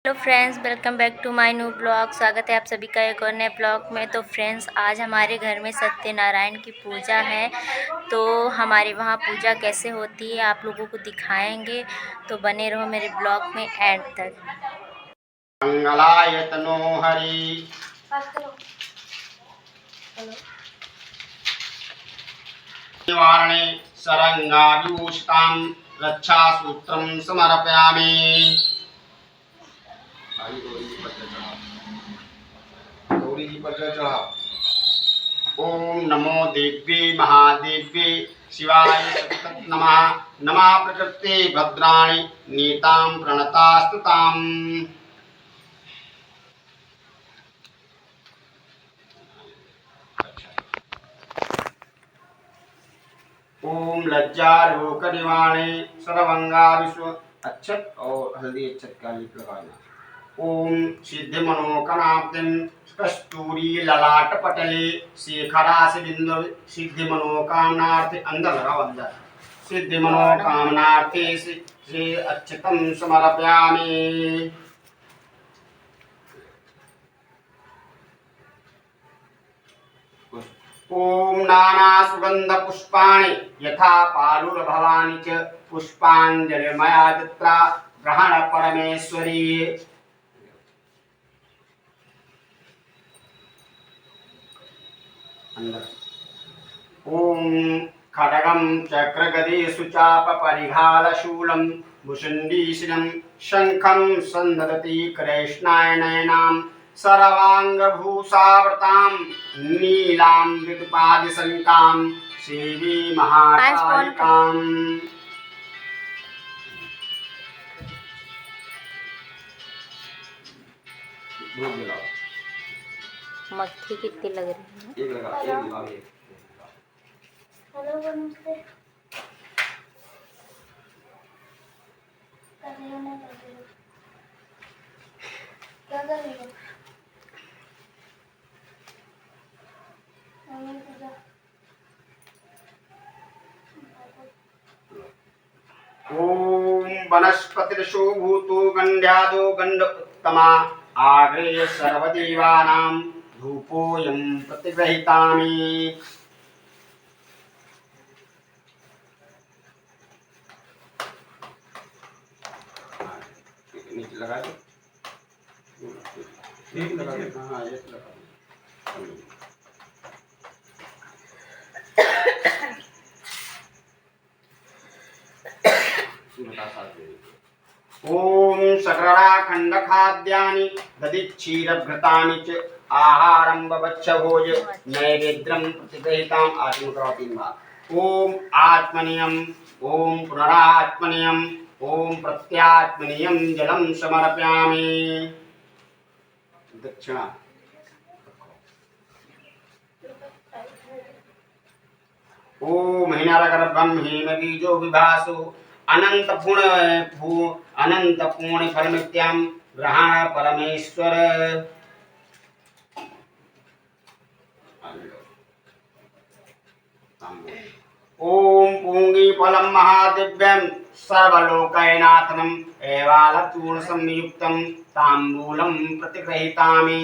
Hello friends, welcome back to my new blog. स्वागत है आप सभी का एक और नए ब्लॉग में। तो फ्रेंड्स, आज हमारे घर में सत्यनारायण की पूजा है, तो हमारे वहाँ पूजा कैसे होती है आप लोगों को दिखाएंगे, तो बने रहो मेरे ब्लॉग में एंड तक। मंगलाय तनो हरि निवारणे शरण्यायुष्टां रक्षासूत्रं समर्पयामि। गौरी जी पर चढ़ा। ओम नमो देव्ये महादेव्ये शिवाय सतत नमः। नमः प्रकृते भद्राणि नीतां प्रणतास्तुताम्। ओम लज्जा लोक निवाणे सर्वंगा विश्व अच्छत और हल्दी अच्छत का लेप लगाना। ओम सिद्धि मनोकनाब्दिं कस्तूरी ललाट पटले शेखरास बिंदु सिद्धि मनोकामनार्थे अंदर लगाओ अंदर सिद्धि मनोकामनार्थे से अच्छतम समर्पयामि। ओम नाना सुगंध पुष्पाणि यथा पालुरभवानि च पुष्पांजलिमया दत्ता ग्रहण परमेश्वरी। ओम खड्गं चक्रगदेषु चाप परिघालशूलं भुषुण्डीशिनं शंखं सन्ददति कृष्णाय नयनां सर्वांगभूषावृतां नीलां विदुपादिशङ्कां सेवी महाकालिकाम्। मक्खी कितनी लग रही है। एक लगा एक लगा एक। हेलो नमस्ते। क्या कर रही हो? ओम वनस्पतिर्षु भूतो गंध्यादो गंध उत्तमा आग्रेय सर्वदेवानां धूपोऽयं प्रतिगृहीतामि। नीचे लगा दो। एक लगा दो। हाँ एक लगा दो। ओम सकराखंड खाद्यानि दधिक्षीरघृतानि च आहारं बवच्छ भोज नैवेद्यं प्रतिगृहीताम्। आत्मकरोति वा। ओम आत्मनियम ओम पुनरात्मनियम ओम प्रत्यात्मनियम जलं समर्पयामि। दक्षिणा ओम हिनारगर्भं हेमबीजो विभासो अनंत पूर्ण फलमित्यां ग्रहण परमेश्वर। ओम पूंगी फलं महादिव्यं सर्वलोकैनाथनम् एवालचूर्ण संयुक्तं तांबूलं प्रतिगृहीतामि।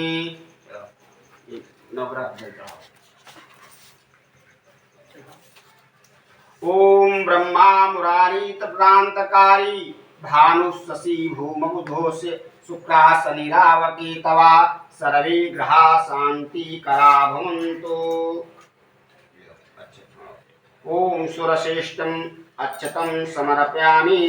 ओम ब्रह्मा मुरारी तप्रांतकारी भानु शशि भूमबुधोस्य शुक्रा शनिरावकी तवा सर्वे ग्रहा शांति करा भवन्तु। ओम सुरश्रेष्ठं अच्छतं समर्पयामि।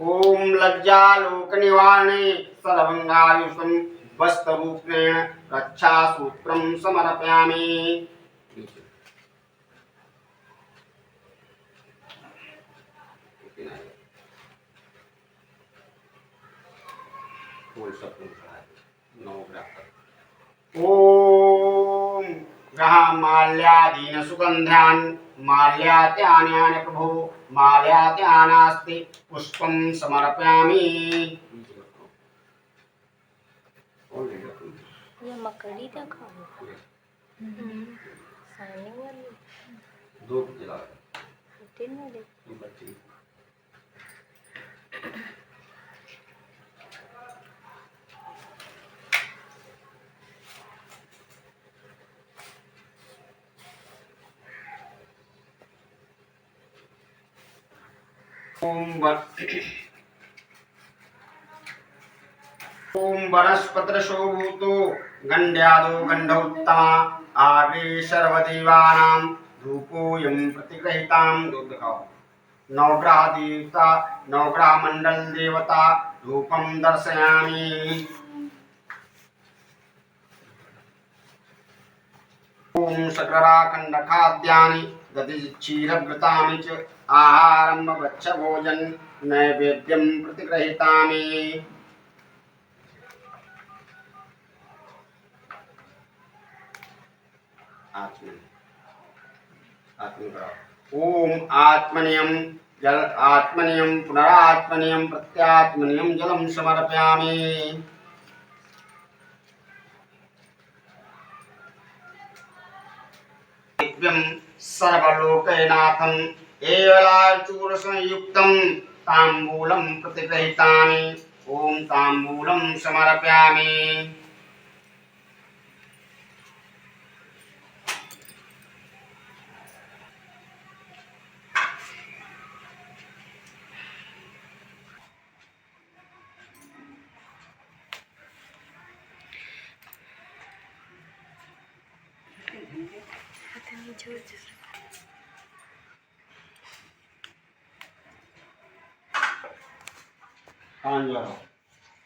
ओम लज्जालोक निवारणे सर्वंगायुषं वस्त्ररूपेण रक्षासूत्रं समर्पयामि। ओम ग्रह माल्यादीन सुगंध्यान माल्यात्यान्यान प्रभु माल्यात्यानास्ति पुष्पं समर्पयामि। ये मकड़ी देखा शाइनिंग वाली। 2 जला तीन में दे। बच्ची ओम वनस्पतिर्शोभूतो गंध्यादो गंधोत्तमा आगे सर्वदेवानां धूपोऽयं प्रतिगृहीतां दुर्दखाओ नवग्रह देवता नवग्रह मंडल देवता धूपम दर्शयामि। ओम सकराखंड खाद्यानि दधिक्षीरघृतानि च आहारं वच्छ भोजन नैवेद्यं प्रतिगृहीतामि। ओम आत्मनियम जल आत्मनियम पुनरात्मनियम प्रत्यात्मनियम जलम समर्पयामि। दिव्यं सर्वलोकनाथं एवलाचूर संयुक्तं तांबूलं प्रतिगृहीतामि। ओम तांबूलं समर्पयामि।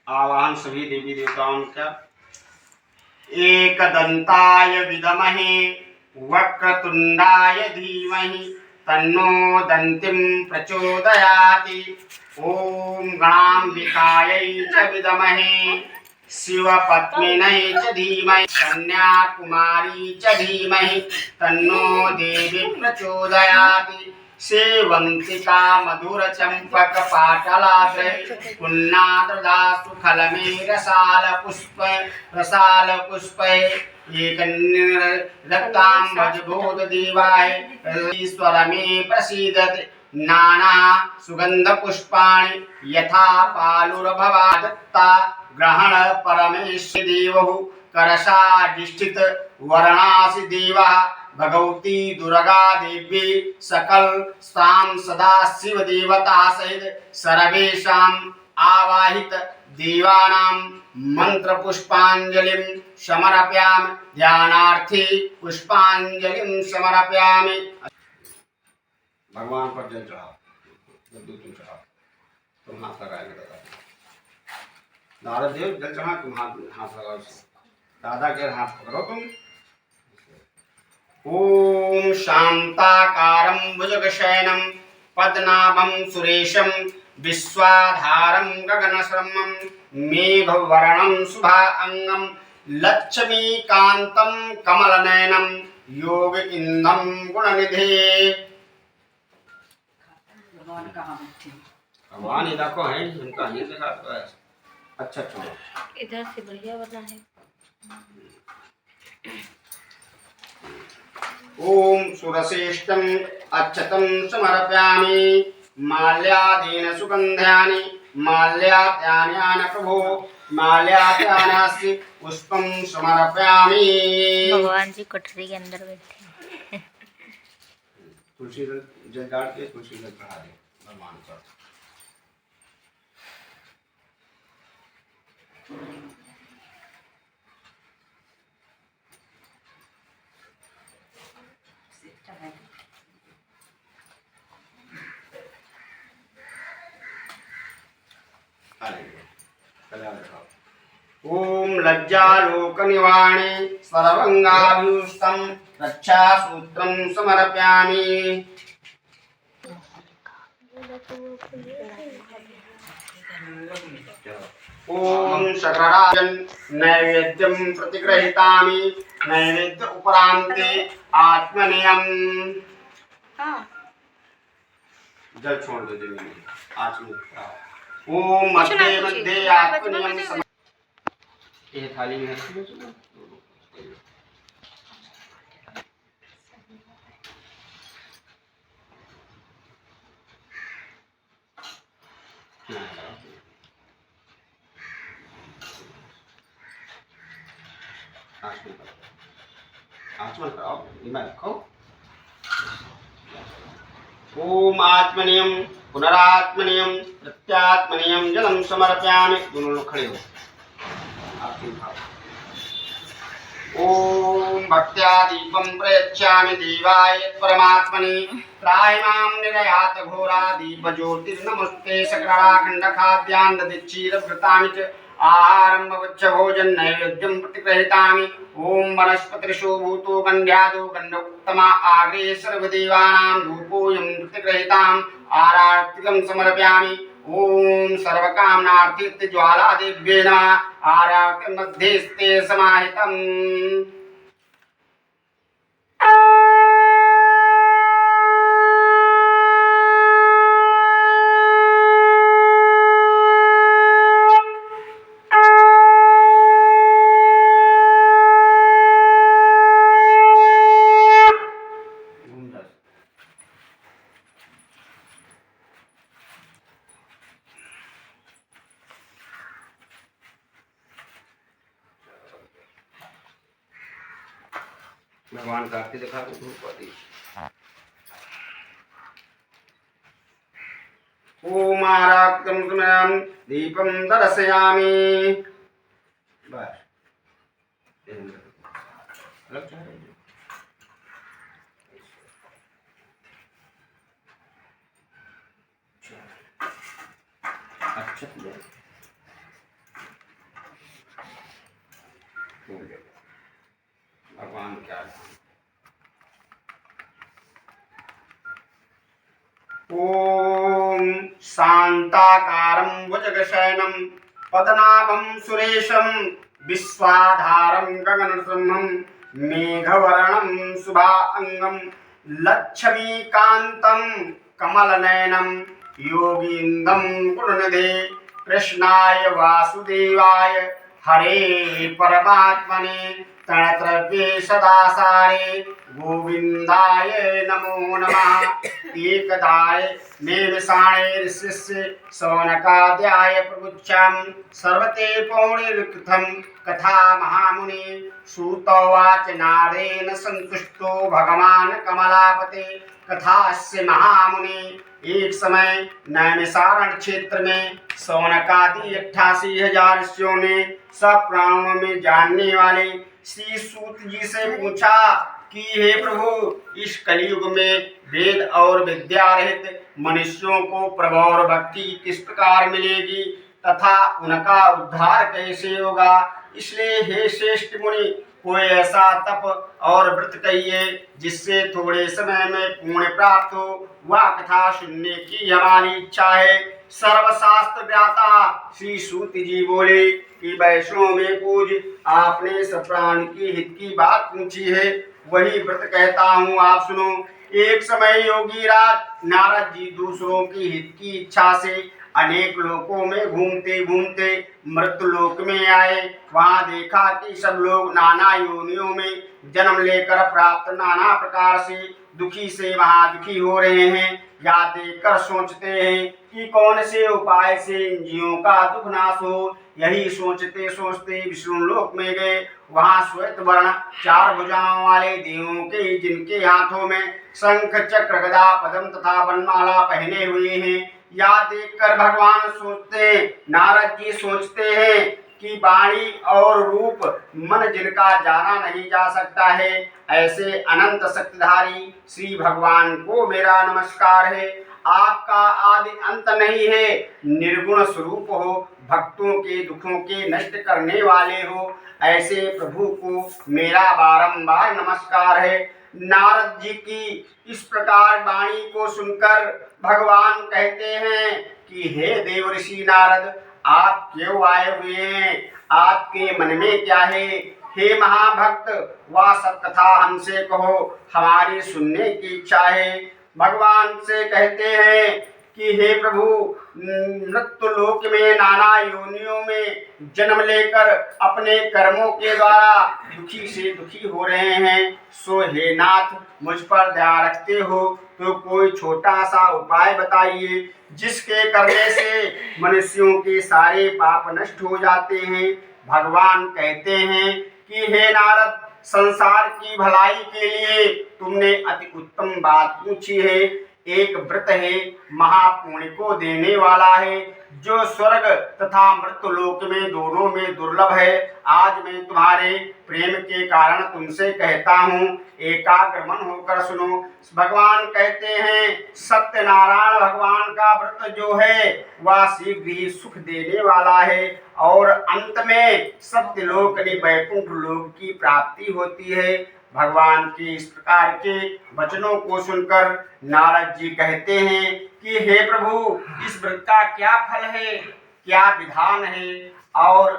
आवाहन सभी देवी देवताओं का। एकदंताय विद्महे वक्रतुंडाय धीमहि तन्नो दन्तिं प्रचोदयाति। ओम गणाम्बिकायै च विद्महे शिवपत्निनै च धीमहि कन्याकुमारी च धीमहि तन्नो देवी प्रचोदयाति। सेवंतिका मधुर चंपक पाटलाग्र पुन्नाद्रदासु खलमे रसाल पुष्प एक रक्तांबज बोध दीवाय ईश्वर में प्रसीदत नाना सुगंध पुष्पाणि यथा पालुर्भवा दत्ता ग्रहण परमेश्वर देवहु करशाधिष्ठित वर्णासि देवा भगवती दुर्गा देवी सकल साम सदा शिव देवता सहित सर्वेषाम् आवाहित देवानां मंत्र पुष्पांजलिं समर्पयामि। ध्यानार्थी पुष्पांजलिं समर्पयामि। भगवान पर जल चढ़ाओ, दूध तुम चढ़ाओ, तुम हाथ लगाएंगे। नारद देव जल चढ़ा, तुम हाथ लगाओ। दादा के हाथ पकड़ो तुम। ओम शांताकारं भुजगशयनं पद्मनाभं सुरेशं विश्वाधारं गगनसमं मेघवर्णं शुभांगं लक्ष्मीकान्तं कमलनयनं योग इंदं गुणनिधे। भगवान कहाँ बैठे? भगवान इधर को है, इनका नहीं देखा तो है। अच्छा चलो इधर से बढ़िया बना है। ओम सुरश्रेष्ठं अक्षतं समर्पयामि। माल्यादीन सुगंधानि माल्यात्यान्यान प्रभो माल्यात्यानास्ति पुष्पं समर्पयामि। भगवान जी कोठरी के अंदर बैठे। तुलसी जल डाल के तुलसी जल चढ़ा दे भगवान पर। ओम लज्जालोक निवाणे सर्वंगाभीष्टं रक्षासूत्रं समर्पयामि। ओम शकराजन नैवेद्यं प्रतिगृहीतामि। नैवेद्य उपरान्ते आत्मनियम जल छोड़ दो जमीन में आत्मनियम। ओम मध्य मध्य आत्मनियम ये थाली में आचमन करो, आचमन कराओ, मैं रखो। ओम आत्मनियम पुनरात्मनियम प्रत्यात्मनियम जलम समर्पयामि। दोनों लोग खड़े हो, आरती उठाओ। ओम भक्त्या दीपं प्रयच्छामि देवाय परमात्मने त्रायमां निरयात घोरा दीप ज्योतिर्नमस्ते सकराखंड खाद्यान्न ददीक्षीरभृतामि च आहारं भवच्च भोजन नैवेद्यं प्रतिगृहीतामि। ओम वनस्पतिर्षु भूतो गन्ध्यादो गन्धोत्तमा आग्रे सर्वदेवानां धूपोऽयं प्रतिगृहीताम् आरार्तिकं समर्पयामि। ओम सर्वकामनार्थित ज्वाला देव्ये नमः। आरार्ति मध्यस्ते समाहितम्। भगवान का आरती दिखा दो, धूप आदि। ओम आराक्तम सुमरम दीपम दर्शयामि। बस अलग चल रही है। अच्छा भगवान क्या ओम शांताकारं भुजगशयनं पद्मनाभं सुरेशं विश्वाधारं गगनसम्भं मेघवर्णं शुभांगं लक्ष्मीकान्तं कमलनयनं योगीन्द्रं गुणनिधे कृष्णाय वासुदेवाय हरे परमात्मने तणत्रव्ये सदासारे गोविंदाय नमो नमः। एकदाय मेघसाणैर्शिष्य सौनकाद्याय प्रबुच्छां सर्वते पौर्णिर्कृतं कथा महामुनि सूतोवाच नारेण संतुष्टो भगवान कमलापते कथास्य महामुनि। एक समय नैमिषारण्य क्षेत्र में सौनकादि 88,000 ऋषियों ने सब प्राणों में जानने वाले श्री सूत जी से पूछा कि हे प्रभु, इस कलयुग में वेद और विद्या रहित मनुष्यों को प्रभु और भक्ति किस प्रकार मिलेगी तथा उनका उद्धार कैसे होगा। इसलिए हे श्रेष्ठ मुनि, कोई ऐसा तप और व्रत कहिए जिससे थोड़े समय में पुण्य प्राप्त हो। वह कथा सुनने की हमारी इच्छा है। सर्वशास्त्र ज्ञाता श्री सूत जी बोले कि वैष्णव में पूज, आपने सब प्राण की हित की बात पूछी है, वही व्रत कहता हूँ, आप सुनो। एक समय योगी राज नारद जी दूसरों की हित की इच्छा से अनेक लोकों में घूमते घूमते मृत्यु लोक में आए। वहां देखा कि सब लोग नाना योनियों में जन्म लेकर प्राप्त नाना प्रकार से दुखी से महादुखी हो रहे हैं। या देखकर सोचते हैं कि कौन से उपाय से इन जीवों का दुख नाश हो। यही सोचते सोचते विष्णु लोक में गए। वहां श्वेत वर्ण 4 भुजाओं वाले देवों के जिनके हाथों में शंख चक्र गदा पद्म तथा वनमाला पहने हुए हैं। या देखकर भगवान नारद जी सोचते हैं कि वाणी और रूप मन जिनका जाना नहीं जा सकता है, ऐसे अनंत शक्तिधारी श्री भगवान को मेरा नमस्कार है। आपका आदि अंत नहीं है, निर्गुण स्वरूप हो, भक्तों के दुखों के नष्ट करने वाले हो, ऐसे प्रभु को मेरा बारंबार नमस्कार है। नारद जी की इस प्रकार वाणी को सुनकर भगवान कहते हैं कि हे देवर्षि नारद, आप क्यों आए हुए हैं? आपके मन में क्या है? हे महाभक्त, वह सब कथा हमसे कहो, हमारी सुनने की इच्छा है। भगवान से कहते हैं कि हे प्रभु, मृत्यु लोक में नाना योनियों में जन्म लेकर अपने कर्मों के द्वारा दुखी से दुखी हो रहे हैं। सो हे नाथ, मुझ पर दया रखते हो तो कोई छोटा सा उपाय बताइए जिसके करने से मनुष्यों के सारे पाप नष्ट हो जाते हैं। भगवान कहते हैं कि हे नारद, संसार की भलाई के लिए तुमने अति उत्तम बात पूछी है। एक व्रत है, महापुण्य को देने वाला है, जो स्वर्ग तथा मृत्युलोक में दोनों में दुर्लभ है। आज मैं तुम्हारे प्रेम के कारण तुमसे कहता हूँ, एकाग्र मन होकर सुनो। भगवान कहते हैं, सत्यनारायण भगवान का व्रत जो है वह शीघ्र ही सुख देने वाला है और अंत में सत्यलोक ने वैकुंठ लोक की प्राप्ति होती है। भगवान के इस प्रकार के वचनों को सुनकर नारद जी कहते हैं कि हे प्रभु, इस व्रत का क्या फल है, क्या विधान है और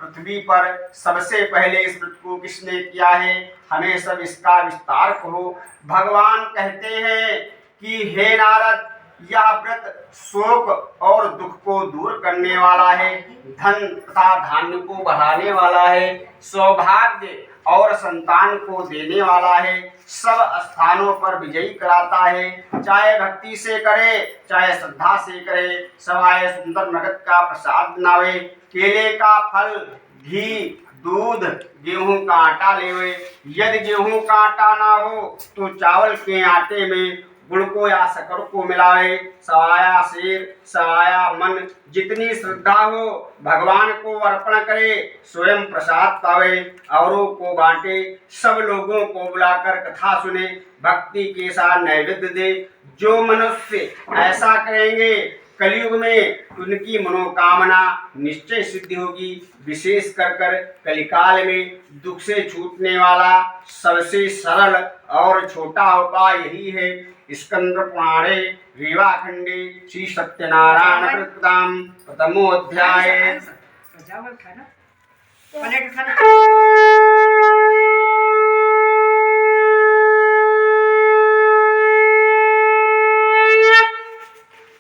पृथ्वी पर सबसे पहले इस व्रत को किसने किया है, हमें सब इसका विस्तार कहो। भगवान कहते हैं कि हे नारद, यह व्रत शोक और दुख को दूर करने वाला है, धन तथा धान्य को बढ़ाने वाला है, सौभाग्य और संतान को देने वाला है, सब स्थानों पर विजयी कराता है। चाहे भक्ति से करे चाहे श्रद्धा से करे, सवाए सुंदर नगद का प्रसाद बनावे, केले का फल, घी, दूध, गेहूं का आटा लेवे। यदि गेहूं का आटा ना हो तो चावल के आटे में गुड़ को या शक्कर को मिलावे। सवाया सिर, सवाया मन, जितनी श्रद्धा हो भगवान को अर्पण करे, स्वयं प्रसाद पावे, औरों को बांटे, सब लोगों को बुलाकर कथा सुने, भक्ति के साथ नैवेद्य दे। जो मनुष्य ऐसा करेंगे कलयुग में उनकी मनोकामना निश्चय सिद्धि होगी। विशेष कर कलिकाल में दुख से छूटने वाला सबसे सरल और छोटा उपाय यही है। स्कंद पुराणे रीवाखंडे श्री सत्यनारायण कृताम प्रथमोध्याय।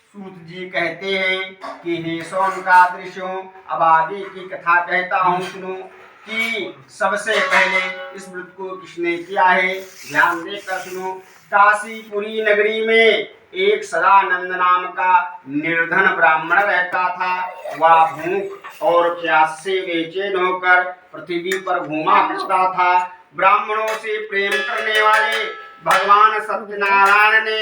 सूत जी कहते हैं कि हे शौनकादृशों, अब आगे की कथा कहता हूँ सुनो कि सबसे पहले इस व्रत को किसने किया है, ध्यान देकर सुनो। काशीपुरी नगरी में एक सदानंद नाम का निर्धन ब्राह्मण रहता था। वह भूख और प्यास से बेचैन होकर पृथ्वी पर घूमा करता था। ब्राह्मणों से प्रेम करने वाले भगवान सत्यनारायण ने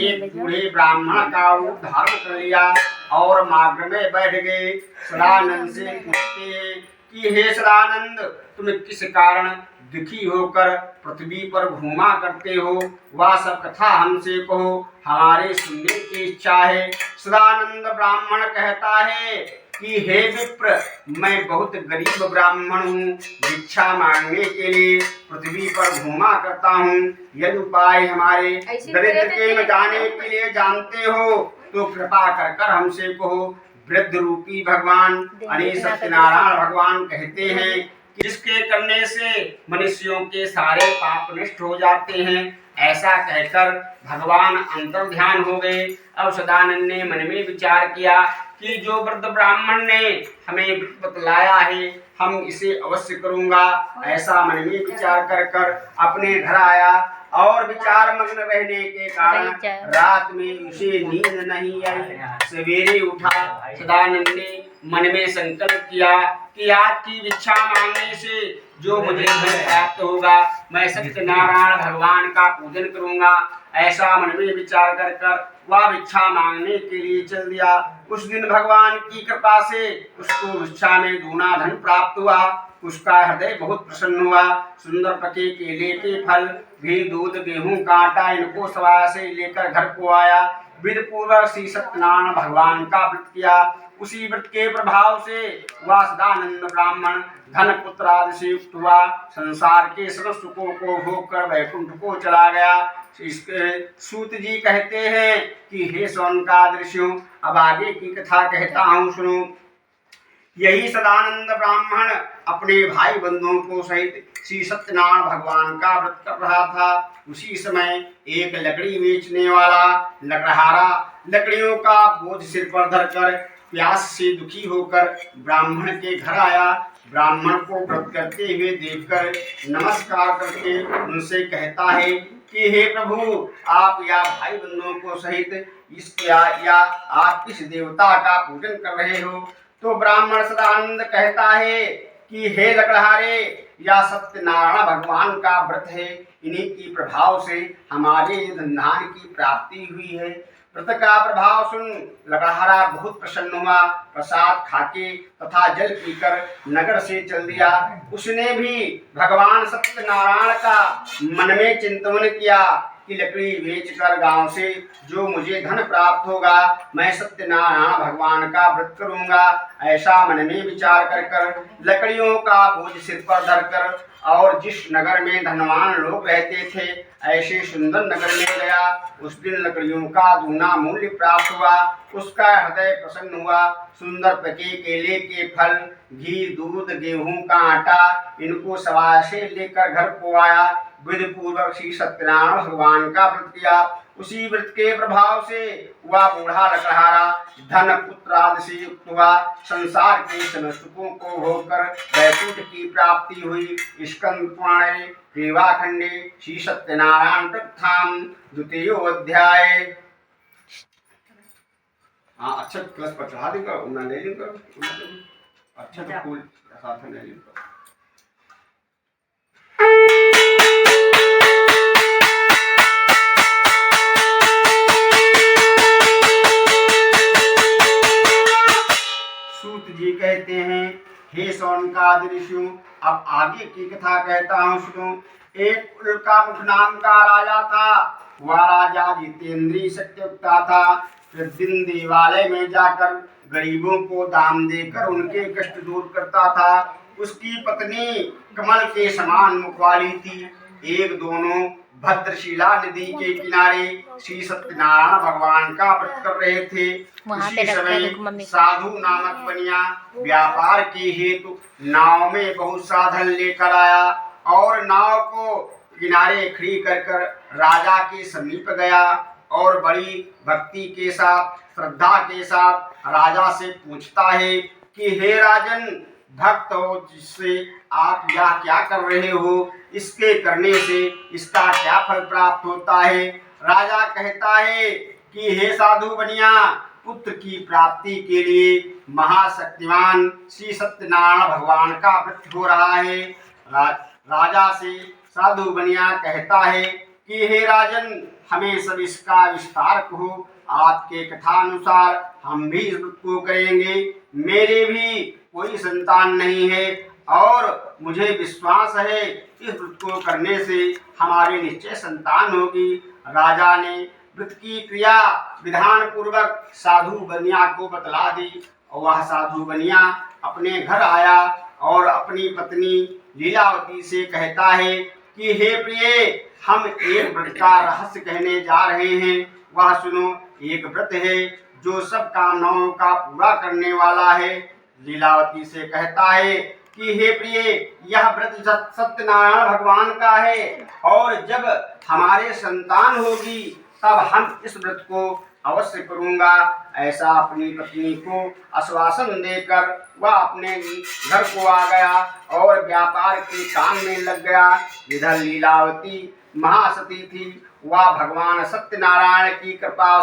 एक बूढ़े ब्राह्मण का रूप धारण कर लिया और मार्ग में बैठ गए। सदानंद से पूछते हैं कि हे सदानंद, तुम किस कारण दुखी होकर पृथ्वी पर घूमा करते हो, वह सब कथा हमसे कहो, हमारे सुनने की इच्छा है। सदानंद ब्राह्मण कहता है कि हे विप्र, मैं बहुत गरीब ब्राह्मण हूँ, भिक्षा मांगने के लिए पृथ्वी पर घूमा करता हूँ। यदि उपाय हमारे दरिद्र के मिटाने के लिए जानते हो तो कृपा कर हमसे कहो। वृद्ध रूपी भगवान अने सत्यनारायण भगवान कहते हैं कि जिसके करने से मनुष्यों के सारे पाप नष्ट हो जाते हैं। ऐसा कहकर भगवान अंतर ध्यान हो गए। अब सदानंद ने मन में विचार किया कि जो वृद्ध ब्राह्मण ने हमें बतलाया है हम इसे अवश्य करूंगा। ऐसा मन में विचार कर अपने घर आया और विचार मग्न रहने के कारण रात में उसे नींद नहीं आई। सवेरे उठा, सदानंद ने मन में संकल्प किया कि आज की भिक्षा मांगने से जो मुझे धन प्राप्त होगा, मैं सत्यनारायण भगवान का पूजन करूंगा। ऐसा मन में विचार कर वह भिक्षा मांगने के लिए चल दिया। उस दिन भगवान की कृपा से उसको भिक्षा में दूना धन प्राप्त हुआ। उसका हृदय बहुत प्रसन्न हुआ। सुंदर पके केले के फल, घी, दूध, गेहूं का आटा इनको सवाया से लेकर घर को आया। विधि पूर्वक श्री सत्यनारायण भगवान का व्रत किया। उसी व्रत के प्रभाव से वह सदानंद ब्राह्मण धन पुत्र आदि से युक्त हुआ। संसार के सब सुखों को भोग कर वैकुंठ को चला गया। इसके सूत जी कहते हैं कि हे शौनकादृशों, अब आगे की कथा कहता हूँ सुनो। यही सदानंद ब्राह्मण अपने भाई बंधुओं को सहित श्री सत्यनारायण भगवान का व्रत कर रहा था। उसी समय एक लकड़ी बेचने वाला लकड़हारा लकड़ियों का बोझ सिर पर धरकर प्यास से दुखी होकर ब्राह्मण के घर आया। ब्राह्मण को व्रत करते हुए देखकर नमस्कार करके उनसे कहता है कि हे प्रभु, आप या भाई बंधुओं को सहित या आप किस देवता का पूजन कर रहे हो। तो ब्राह्मण सदानंद कहता है कि हे लकड़हारे, या सत्यनारायण भगवान का व्रत है, इन्हीं की प्रभाव से हमारे धन की प्राप्ति हुई है। व्रत का प्रभाव सुन लकड़हारा बहुत प्रसन्न हुआ, प्रसाद खाके तथा जल पीकर नगर से चल दिया। उसने भी भगवान सत्यनारायण का मन में चिंतन किया कि लकड़ी बेचकर गांव से जो मुझे धन प्राप्त होगा, मैं सत्यनारायण भगवान का व्रत करूंगा। ऐसा मन में विचार कर लकड़ियों का बोझ सिर पर धरकर और जिस नगर में धनवान लोग रहते थे, ऐसे सुंदर नगर में गया। उस दिन लकड़ियों का दूना मूल्य प्राप्त हुआ, उसका हृदय प्रसन्न हुआ। सुंदर पके केले के फल, घी, दूध, गेहूं का आटा, इनको सवाय से लेकर घर को आया। विधि पूर्वक श्री सत्यनारायण भगवान का व्रत किया। उसी व्रत के प्रभाव से वह बूढ़ा लकड़हारा धन पुत्र आदि से युक्त हुआ। संसार के समस्त सुखों को भोगकर वैकुंठ की प्राप्ति हुई। स्कंद पुराणे रेवाखंडे श्री सत्यनारायण व्रताम द्वितीय अध्याय। हाँ, अच्छा क्लास पर चढ़ा देगा, उन्हें ले लेगा। अच्छा तो फूल साथ में ले लेगा। सूत जी कहते हैं, हे सौनकादि ऋषियों, अब आगे की कथा कहता हूँ सुनो। एक उल्कामुख नाम का राजा था। वह राजा जितेंद्रिय सत्यवक्ता था। प्रतिदिन देवालय में जाकर गरीबों को दान देकर उनके कष्ट दूर करता था। उसकी पत्नी कमल के समान मुख वाली थी। एक दोनों भद्रशिला नदी के किनारे श्री सत्यनारायण भगवान का व्रत कर रहे थे। उसी समय साधु नामक बनिया व्यापार के हेतु नाव में बहुत साधन लेकर आया और नाव को किनारे खड़ी कर राजा के समीप गया और बड़ी भक्ति के साथ, श्रद्धा के साथ राजा से पूछता है कि हे राजन, भक्त हो जिससे आप यह क्या कर रहे हो, इसके करने से इसका क्या फल प्राप्त होता है। राजा कहता है कि हे साधु बनिया, पुत्र की प्राप्ति के लिए महाशक्तिमान श्री सत्यनारायण भगवान का व्रत हो रहा है। राजा से साधु बनिया कहता है कि हे राजन, हमें सब इसका विस्तार कहो। आपके कथानुसार हम भी इस व्रत को करेंगे। मेरे भी कोई संतान नहीं है और मुझे विश्वास है इस व्रत को करने से हमारी निश्चय संतान होगी। राजा ने व्रत की क्रिया विधान पूर्वक साधु बनिया को बतला दी और वह साधु बनिया अपने घर आया और अपनी पत्नी लीलावती से कहता है कि हे प्रिय, हम एक व्रत का रहस्य कहने जा रहे हैं। वह सुनो, एक व्रत है जो सब कामनाओं का पूरा करने वाला है। लीलावती से कहता है कि हे प्रिय, यह व्रत सत्यनारायण भगवान का है और जब हमारे संतान होगी तब हम इस व्रत को अवश्य करूंगा। ऐसा अपनी पत्नी को आश्वासन देकर वह अपने घर को आ गया और व्यापार के काम में लग गया। इधर लीलावती महासती थी। वह भगवान सत्यनारायण की कृपा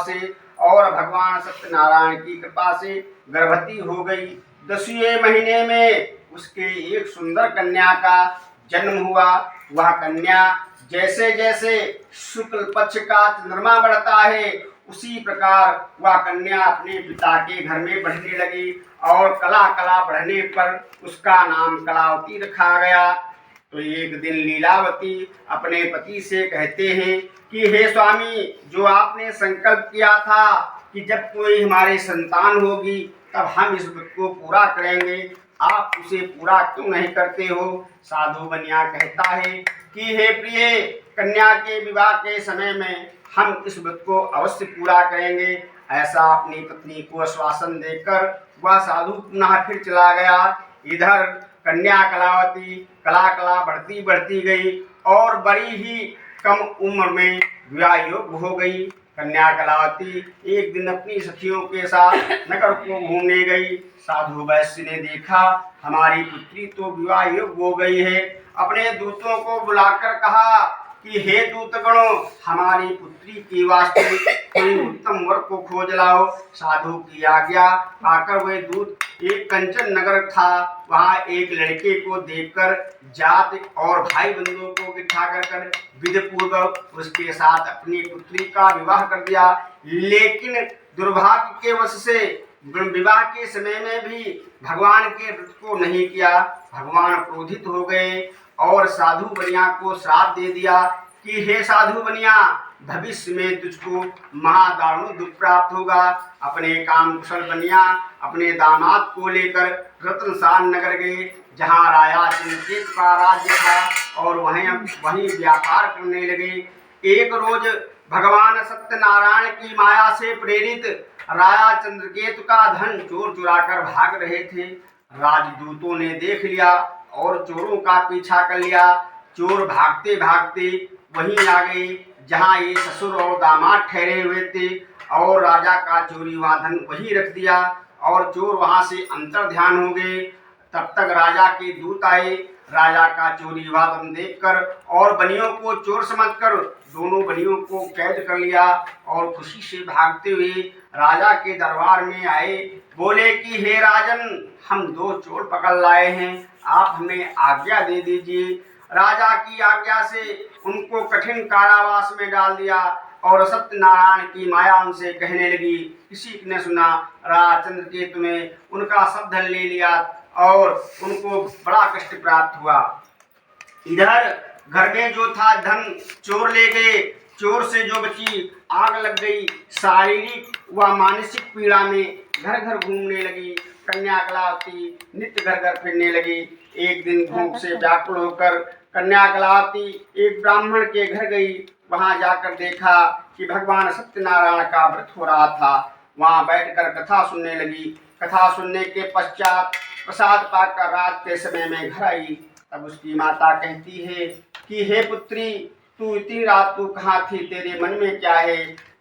से गर्भवती हो गई। 10वें महीने में उसके एक सुंदर कन्या का जन्म हुआ। वह कन्या जैसे जैसे शुक्ल पक्ष का चंद्रमा बढ़ता है, उसी प्रकार वह कन्या अपने पिता के घर में बढ़ने लगी और कला कला बढ़ने पर उसका नाम कलावती रखा गया। तो एक दिन लीलावती अपने पति से कहते हैं कि हे स्वामी, जो आपने संकल्प किया था कि जब कोई हमारे संतान होगी तब हम इस व्रत को पूरा करेंगे, आप उसे पूरा क्यों नहीं करते हो। साधु बनिया कहता है कि हे प्रिय, कन्या के विवाह के समय में हम इस व्रत को अवश्य पूरा करेंगे। ऐसा अपनी पत्नी को आश्वासन देकर वह साधु पुनः फिर चला गया। इधर कन्या कलावती कला कला बढ़ती बढ़ती गई और बड़ी ही कम उम्र में विवाह योग्य हो गई। कन्या कलावती एक दिन अपनी सखियों के साथ नगर को घूमने गई। साधु वैश्य ने देखा हमारी पुत्री तो विवाह योग्य हो गई है। अपने दूतों को बुलाकर कहा कि हे दूतगणों, हमारी पुत्री के वास्ते कोई उत्तम वर को खोज लाओ। साधु की आज्ञा पाकर वे दूत एक कंचन नगर था, वहाँ एक लड़के को देखकर जात और भाई बंधुओं को इकट्ठा कर विधि पूर्वक उसके साथ अपनी पुत्री का विवाह कर दिया। लेकिन दुर्भाग्य के वश से विवाह के समय में भी भगवान के व्रत को नहीं किया। भगवान क्रोधित हो गए और साधु बनिया को श्राप दे दिया कि हे साधु बनिया, भविष्य में तुझको महादारुण दुख प्राप्त होगा। अपने काम कुशल बनिया अपने दामाद को लेकर रत्नसान नगर गए, जहाँ राजा चिंतित का राज्य था, और वहीं व्यापार करने लगे। एक रोज भगवान सत्यनारायण की माया से प्रेरित राजा चंद्रकेतु का धन चोर चुराकर भाग रहे थे। राजदूतों ने देख लिया और चोरों का पीछा कर लिया। चोर भागते भागते वहीं आ गए जहां ये ससुर और दामाद ठहरे हुए थे, और राजा का चोरी हुआ धन वहीं रख दिया और चोर वहां से अंतर ध्यान हो गए। तब तक राजा के दूत आए। राजा का चोरी हुआ धन देखकर और बनियों को चोर समझकर दोनों बनियों को कैद कर लिया और खुशी से भागते हुए राजा के दरबार में आए। बोले कि हे राजन, हम 2 चोर पकड़ लाए हैं, आप हमें आज्ञा दे दीजिए। राजा की आज्ञा से उनको कठिन कारावास में डाल दिया और सत्यनारायण की माया उनसे कहने लगी। किसी ने सुना राजा चंद्रकेतु ने उनका सब धन ले लिया और उनको बड़ा कष्ट प्राप्त हुआ। इधर घर में जो था धन चोर ले गए। चोर से जो बची आग लग गई। शारीरिक व मानसिक पीड़ा में घर घर घूमने लगी। कन्या कलावती नित्य घर घर फिरने लगी। एक दिन भूख से व्याकुल होकर कन्या कलावती एक ब्राह्मण के घर गई। वहां जाकर देखा कि भगवान सत्यनारायण का व्रत हो रहा था। वहां बैठकर कथा सुनने लगी। कथा सुनने के पश्चात प्रसाद पाकर रात के समय में घर आई। तब उसकी माता कहती है कि हे पुत्री, तू इतनी रात तू कहाँ थी, तेरे मन में क्या है?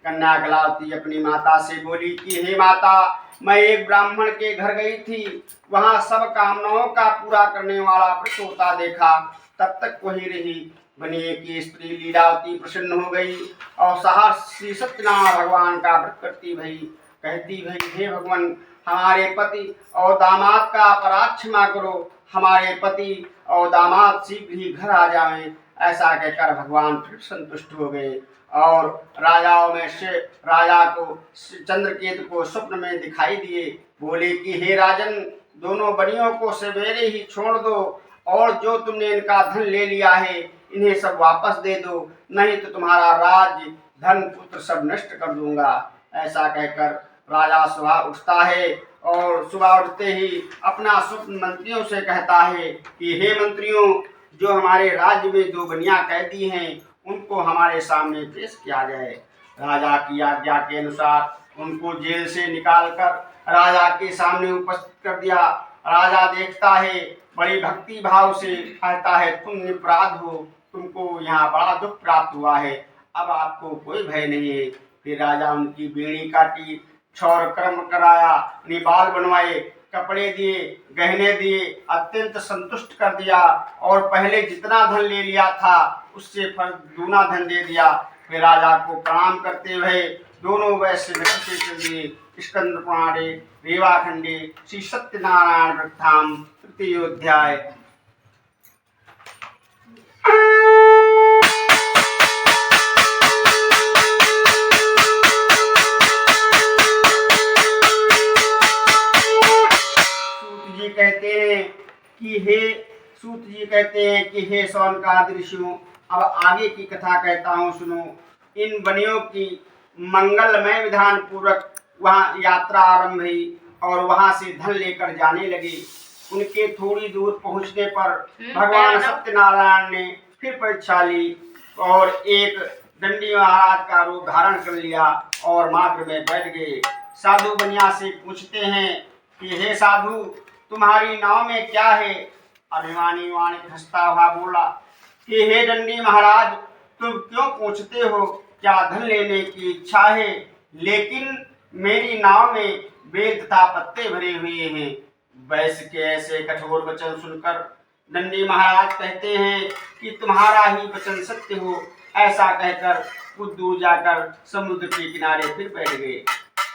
कन्या कलावती अपनी माता से बोली कि हे माता, मैं एक ब्राह्मण के घर गई थी, वहाँ सब कामनाओं का पूरा करने वाला व्रत होता देखा, तब तक वही रही। बनिए की स्त्री लीलावती प्रसन्न हो गई और सहर्ष सत्यनारायण भगवान का व्रत करती भई। कहती भई, हे भगवान, हमारे पति और दामाद का अपराध क्षमा करो, हमारे पति और दामाद शीघ्र ही घर आ जाएं। ऐसा कहकर भगवान फिर संतुष्ट हो गए और राजाओं में से राजा को चंद्रकेतु को स्वप्न में दिखाई दिए। बोले कि हे राजन, दोनों बनियों को सवेरे ही छोड़ दो और जो तुमने इनका धन ले लिया है इन्हें सब वापस दे दो, नहीं तो तुम्हारा राज्य धन पुत्र सब नष्ट कर दूंगा। ऐसा कहकर राजा सुबह उठता है और सुबह उठते ही अपना स्वप्न मंत्रियों से कहता है कि हे मंत्रियों, जो हमारे राज्य में 2 बनियां कैदी हैं उनको हमारे सामने पेश किया जाए। राजा की आज्ञा के अनुसार उनको जेल से निकालकर राजा के सामने उपस्थित कर दिया। राजा देखता है, बड़ी भक्ति भाव से कहता है, तुम निरपराध हो, तुमको यहाँ बड़ा दुख प्राप्त हुआ है, अब आपको कोई भय नहीं है। फिर राजा उनकी बेड़ी काटी, क्षौर कर्म कराया, बाल बनवाए, कपड़े दिए, गहने दिए, अत्यंत संतुष्ट कर दिया और पहले जितना धन ले लिया था उससे फल दूना धन दे दिया। फिर राजा को प्रणाम करते हुए दोनों वैश्य नगर से चल दिए। स्कंद पुराणे रेवाखंडे श्री सत्यनारायण वृत्ताम 3 अध्याय। सूत जी कहते हैं कि हे सौनकादि ऋषियों, अब आगे की कथा कहता हूँ, सुनो। इन बनियों की मंगलमय विधान पूर्वक वहाँ यात्रा आरंभ हुई और वहाँ से धन लेकर जाने लगे। उनके थोड़ी दूर पहुँचने पर भगवान सत्यनारायण ने फिर परीक्षा ली और एक दंडी महाराज का रूप धारण कर लिया और मार्ग में बैठ गए। साधु बनिया से पूछते हैं कि हे साधु, तुम्हारी नाव में क्या है? अभिमानी वाणी हंसता हुआ बोला कि हे दंडी महाराज, तुम क्यों पूछते हो? क्या धन लेने की इच्छा है? लेकिन मेरी नाव में बेल तथा पत्ते भरे हुए हैं। वैश्य के ऐसे कठोर वचन सुनकर दंडी महाराज कहते हैं कि तुम्हारा ही वचन सत्य हो। ऐसा कहकर कुछ दूर जाकर समुद्र के किनारे फिर बैठ गए।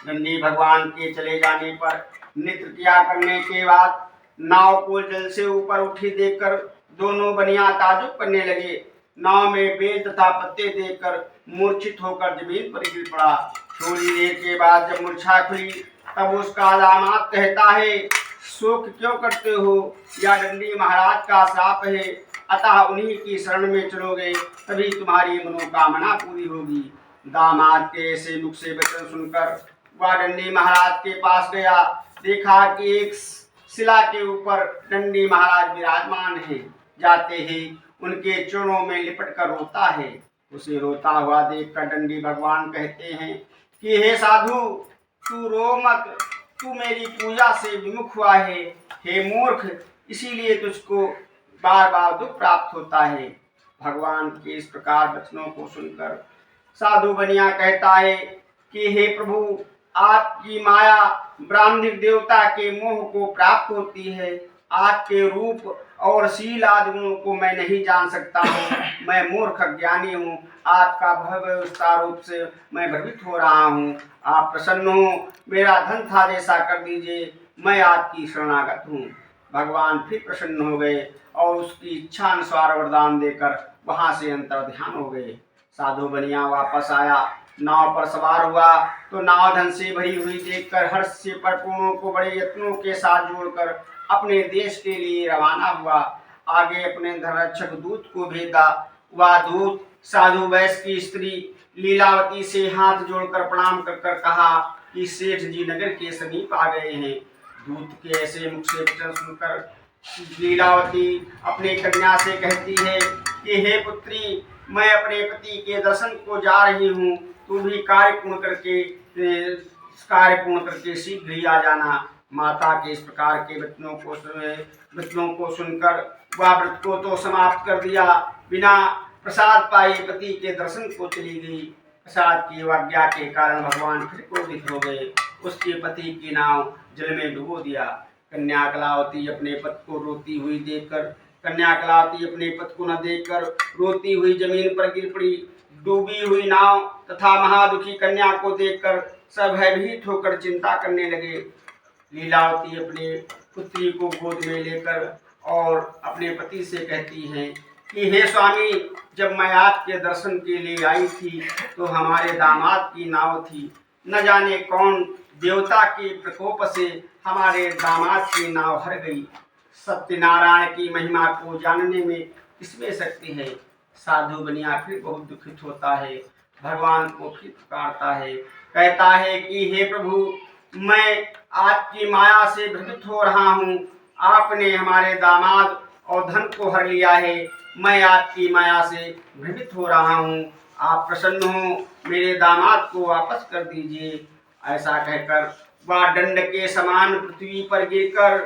दंडी भगवान के चले जाने पर नृत्य किया करने के बाद नाव को जल से ऊपर उठी देखकर दोनों बनिया ताजुब करने लगे। नाव में बेल तथा पत्ते देखकर मूर्छित होकर जमीन पर गिर पड़ा। थोड़ी देर के बाद जब मूर्छा खुली तब उसका दामाद कहता है, शोक क्यों करते हो? यह दंडी महाराज का श्राप है, अतः उन्हीं की शरण में चलोगे तभी तुम्हारी मनोकामना पूरी होगी। दामाद के ऐसे मुख से वचन सुनकर वह दंडी महाराज के पास गया। देखा कि एक शिला के ऊपर दंडी महाराज विराजमान है। जाते ही उनके चरणों में लिपट कर रोता है। उसे रोता हुआ देखकर दंडी भगवान कहते हैं कि हे साधु, तू रो मत, तू मेरी पूजा से विमुख हुआ है। हे मूर्ख, इसीलिए तुझको बार बार दुख प्राप्त होता है। भगवान के इस प्रकार वचनों को सुनकर साधु बनिया कहता है कि हे प्रभु, आपकी माया ब्राह्मणिक देवता के मोह को प्राप्त होती है। आपके रूप और शील आदि गुणों को मैं नहीं जान सकता हूँ। मैं मूर्ख अज्ञानी हूँ। आपका भव्य विस्तार रूप से मैं भ्रमित हो रहा हूँ। आप प्रसन्न हो, मेरा धन था जैसा कर दीजिए, मैं आपकी शरणागत हूँ। भगवान फिर प्रसन्न हो गए और उसकी इच्छा अनुसार वरदान देकर वहां से अंतर्ध्यान हो गए। साधु बनिया वापस आया, नाव पर सवार हुआ तो नाव धन से भरी हुई देखकर हर्ष से परिपूर्णों को बड़े यत्नों के साथ जोड़कर अपने देश के लिए रवाना हुआ। आगे अपने धनरक्षक दूत को भेजा। वह दूत साधु वैश्य की स्त्री लीलावती से हाथ जोड़कर प्रणाम कर कर कहा कि सेठ जी नगर के समीप आ गए हैं। दूत के ऐसे मुख से वचन सुनकर लीलावती अपने कन्या से कहती है कि हे पुत्री, मैं अपने पति के दर्शन को जा रही हूँ। तू भी कार्य पूर्ण करके शीघ्र ही आ जाना। माता के इस प्रकार के वचनों को सुनकर वह व्रत को तो समाप्त कर दिया, बिना प्रसाद पाए पति के दर्शन को चली गई। प्रसाद की आज्ञा के कारण भगवान फिर क्रोधित हो गए। उसके पति की नाव जल में डुबो दिया। कन्या कलावती अपने पति को रोती हुई रोती हुई जमीन पर गिर पड़ी। डूबी हुई नाव तथा महादुखी कन्या को देखकर सब भयभीत होकर चिंता करने लगे। लीलावती अपने पुत्री को गोद में लेकर और अपने पति से कहती है कि हे स्वामी, जब मैं आपके दर्शन के लिए आई थी तो हमारे दामाद की नाव थी। न जाने कौन देवता के प्रकोप से हमारे दामाद की नाव हर गई। सत्यनारायण की महिमा को जानने में किसमें शक्ति है। साधु बनिया फिर बहुत दुखित होता है, भगवान को फिर पुकारता है, कहता है कि हे प्रभु, मैं आपकी माया से भ्रमित हो रहा हूँ। आपने हमारे दामाद और धन को हर लिया है। मैं आपकी माया से भ्रमित हो रहा हूँ। आप प्रसन्न हो, मेरे दामाद को वापस कर दीजिए। ऐसा कहकर वह दंड के समान पृथ्वी पर गिरकर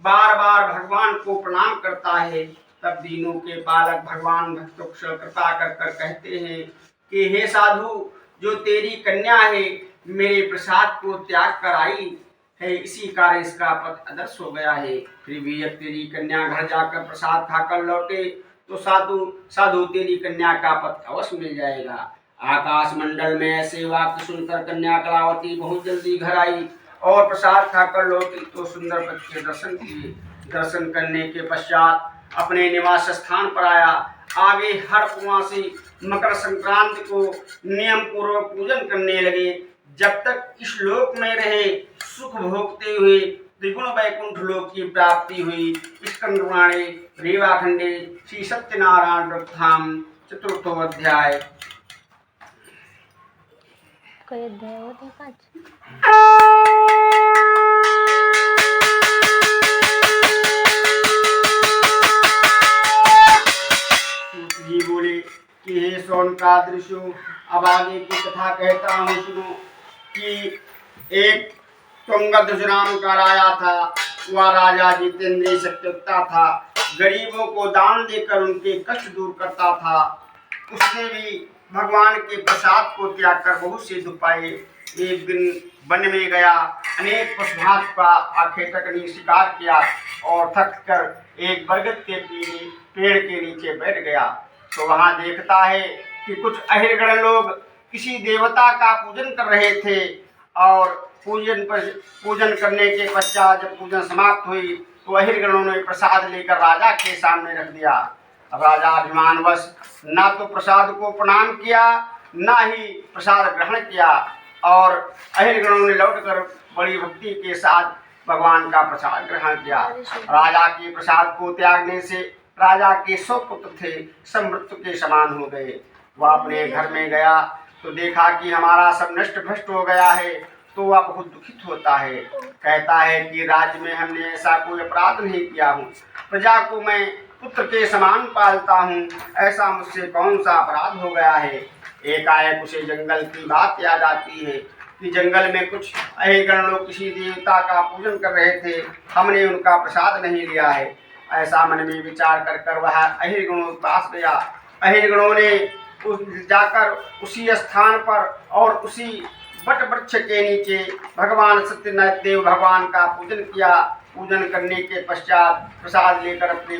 बार बार भगवान को प्रणाम करता है। तब दीनों के पालक भगवान भक्तों कृपा कर कहते हैं कि हे साधु, जो तेरी कन्या है मेरे प्रसाद को त्याग कर आई है, इसी कारण इसका पथ आदर्श हो गया है। फिर भी जब तेरी कन्या घर जाकर प्रसाद खाकर लौटे तो साधु तेरी कन्या का पथ अवश्य मिल जाएगा। आकाश मंडल में ऐसे वाक्य सुनकर कन्या कलावती बहुत जल्दी घर आई और प्रसाद खाकर लौटी तो सुंदर पद के दर्शन किए। दर्शन करने के पश्चात अपने निवास स्थान पर आया। आगे हर पूर्णिमा मकर संक्रांति को नियम पूर्वक पूजन करने लगे। जब तक इस लोक में रहे सुख भोगते हुए त्रिगुण वैकुंठ लोक की प्राप्ति हुई। स्कंदपुराणे रेवाखंडे श्री सत्यनारायण व्रतधाम चतुर्थो अध्याय। कोई अध्याय होते पाँच। जी बोले कि हे शौनकादृशो, अब आगे की कथा कहता हूँ सुनो। कि एक तुंगध्वज नाम का राजा था। वह राजा जितेंद्रिय शक्तियुक्ता था। गरीबों को दान देकर उनके कष्ट दूर करता था। उसने भी भगवान के प्रसाद को त्याग कर बहुत से दुख पाए। एक दिन वन में गया, अनेक पशुभांत का आखेटकनी शिकार किया और थक कर एक बरगद के पेड़ के नीचे बैठ गया। तो वहां देखता है कि कुछ अहिरगण लोग किसी देवता का पूजन कर रहे थे और पूजन करने के पश्चात जब पूजन समाप्त हुई तो अहिरगणों ने प्रसाद लेकर राजा के सामने रख दिया। अब राजा अभिमानवश ना तो प्रसाद को प्रणाम किया, ना ही प्रसाद ग्रहण किया और अहिरगणों ने लौटकर बड़ी भक्ति के साथ भगवान का प्रसाद ग्रहण किया। राजा के प्रसाद को त्यागने से राजा के 100 पुत्र थे, सब मृत्यु के समान हो गए। वह अपने घर में गया तो देखा कि हमारा सब नष्ट भ्रष्ट हो गया है, तो वह बहुत दुखित होता है। कहता है कि राज्य में हमने ऐसा कोई अपराध नहीं किया हूँ, प्रजा को मैं पुत्र के समान पालता हूँ, ऐसा मुझसे कौन सा अपराध हो गया है। एकाएक उसे जंगल की बात याद आती है कि जंगल में कुछ अहिरगण लोग किसी देवता का पूजन कर रहे थे, हमने उनका प्रसाद नहीं लिया है। ऐसा मन में विचार कर वह अहिरगणों के पास गया। अहिरगणों ने जाकर उसी स्थान पर और उसी वट वृक्ष के नीचे भगवान सत्यनारायण देव भगवान का पूजन किया। पूजन करने के पश्चात प्रसाद लेकर अपने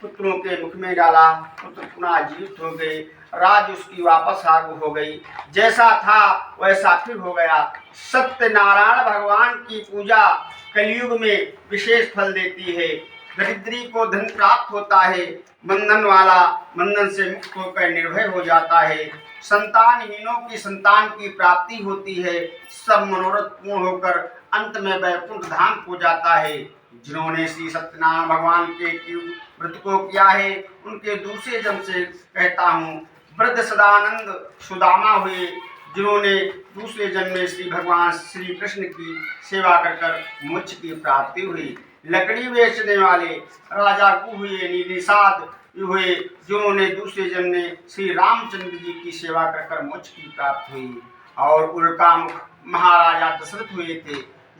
पुत्रों के मुख में डाला। पुत्र पुनः जीवित हो गए, राज उसकी वापस हो गई, जैसा था वैसा फिर हो गया। सत्यनारायण भगवान की पूजा कलयुग में विशेष फल देती है। दरिद्री को धन प्राप्त होता है, बंधन वाला बंधन से मुक्त होकर निर्भय हो जाता है, संतानहीनों की संतान की प्राप्ति होती है, सब मनोरथ पूर्ण होकर अंत में वैकुंठ धाम को जाता है। जिन्होंने श्री सत्यनारायण भगवान के व्रत को किया है उनके दूसरे जन्म से कहता हूँ, वृद्ध सदानंद सुदामा हुए, जिन्होंने दूसरे जन्म में श्री भगवान श्री कृष्ण की सेवा कर मोक्ष की प्राप्ति हुई। लकड़ी बेचने वाले राजा को हुए, निषाद हुए, जिन्होंने दूसरे जन्म में श्री रामचंद्र जी की सेवा कर मोक्ष की प्राप्त हुई। और उल्कामुख महाराजा दशरथ हुए थे,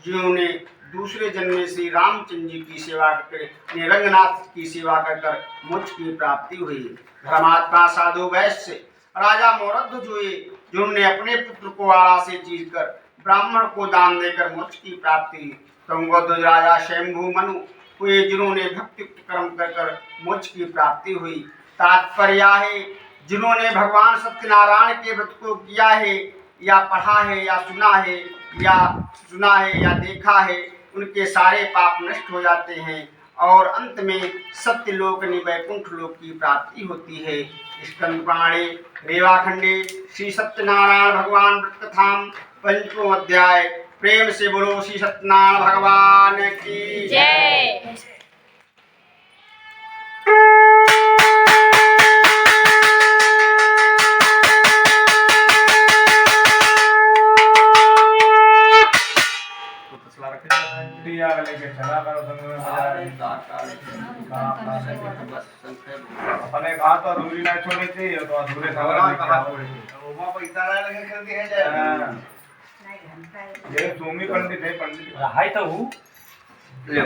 जिन्होंने दूसरे जन्म में श्री रामचंद्र जी की सेवा करके रंगनाथ की सेवा कर मोक्ष की प्राप्ति हुई। धर्मात्मा साधु वैश्य राजा मोरध्वज हुए, जिन्होंने अपने पुत्र को आड़ा से चीर कर ब्राह्मण को दान देकर मोक्ष की प्राप्ति। तुंगध्वज राजा शंभु मनु हुए, जिन्होंने भक्ति कर्म कर मोक्ष की प्राप्ति हुई। तात्पर्य है, जिन्होंने भगवान सत्यनारायण के व्रत को किया है या पढ़ा है या सुना है या देखा है, उनके सारे पाप नष्ट हो जाते हैं और अंत में सत्यलोक वैकुंठ लोक की प्राप्ति होती है। स्कंद पुराणे रेवाखंडे श्री सत्यनारायण भगवान व्रत कथाम 5वां अध्याय। प्रेम से बोलो श्री सत्यनारायण भगवान की जय। अपने कहा तो अधूरी ना छोड़नी चाहिए, तो अधूरे ये तुम ही पंडित है, पंडित हाय तो हूँ ले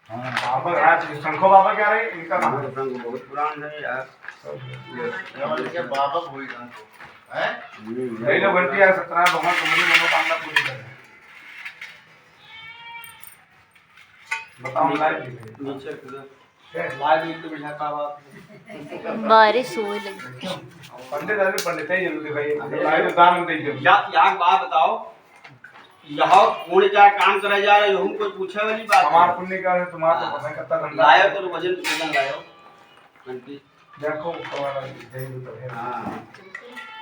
बाबा राज शंखो बाबा क्या रहे इनका नाम बहुत पुराना है यार। बाबा भूल है ले लो घंटी यार, सत्यनारायण भगवान तुम्हारी मनोकामना पूरी करे। बताओ नीचे लाइव तो बिठाता बात बारिश हुई लगी। पंडित अरे पंडित है जरूर भाई, लाइव दान दे दो। यार बात बताओ, यहाँ कौन क्या काम करा जा रहा है, हम कोई पूछे वाली बात हमार पुण्य का है, तुम्हारा तो पता कितना धंधा लायो तो वजन लायो घंटी देखो तुम्हारा दे दो तो है। हां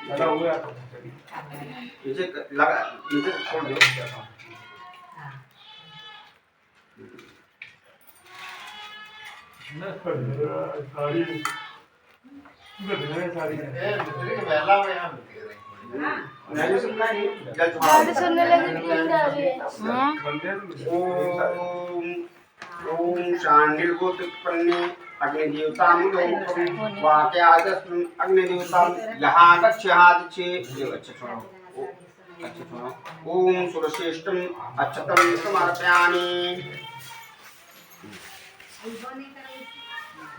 चलो हुआ तो चलिए नीचे लगा, नीचे छोड़ दो। साड़ी साड़ी पहला में यहां नहीं सुनना नहीं जल अभी सुनने लगे नींद आ रही है। ओम शांडिल्गोत उत्पन्ने अग्निदेवतां लोकं वाक्यादस्मिन् अग्निदेवतां यहां गच्छादिचे अच्छा सुनो ओम सुरश्रेष्ठम अक्षतम समर्पयामि।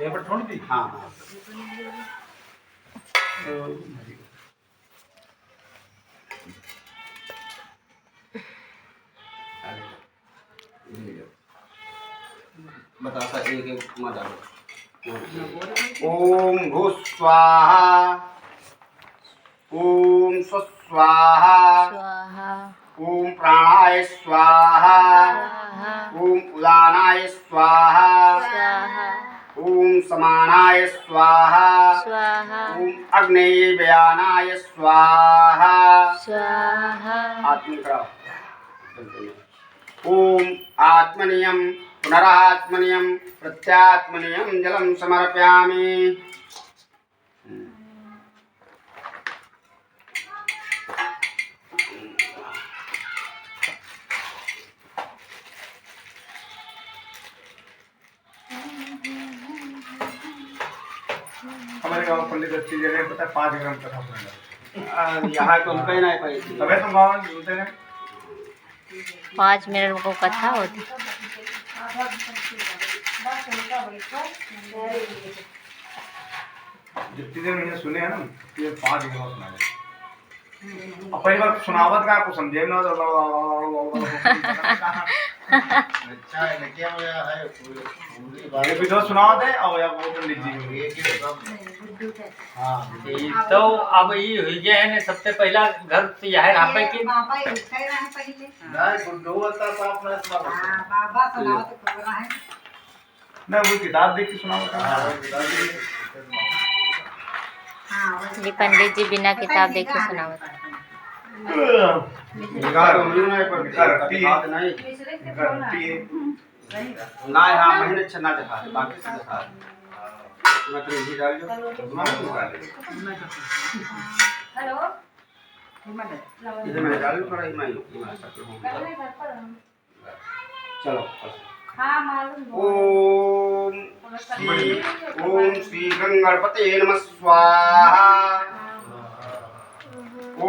ये पर छोड़ दी। हां बतासा एक एक मत डालो। ओम भूस्वाहा, ओम स्वस्वाहा, स्वाहा ओम प्राणाय स्वाहा, स्वाहा ओम उदानाय स्वाहा, स्वाहा ओम समानाय स्वाहा, स्वाहा ओम अग्नेय व्यानाय स्वाहा। स्वाहा आत्मन कराओ। ओम आत्मनियम पुनरात्मनियम प्रत्यात्मनियम जलम समर्पयामि। हमारे गांव पंडित अच्छी जगह पता है 5 ग्राम कथा पड़ेगा। यहाँ तो उनका ही नहीं पाई थी। तबे तो गांव में बोलते हैं 5 मिनट को कथा होती। जितनी देर मैंने सुने हैं ना ये 5 ग्राम सुना है। अब पहली बार सुनावत का आपको समझे ना तो अच्छा है क्या हो गया है पूरी बात ये भी तो सुनावत है और या वो पंडित जी को। एक ही सब हाँ तो अब ये हो गया है ने सबसे पहला घर तो यह है आप की नहीं गुड्डू होता तो आपने इसमें ना वो किताब देख के सुनावत है। ये पंडित जी बिना किताब देखे सुनावत। करती है ना यहाँ महीने छना दिखा दे, बाकी से दिखा दे। मैं तो यही डाल दूँ। इधर मैं डाल दूँ थोड़ा ही मैं चलो। ओम श्री गंगणपते नमः स्वाहा।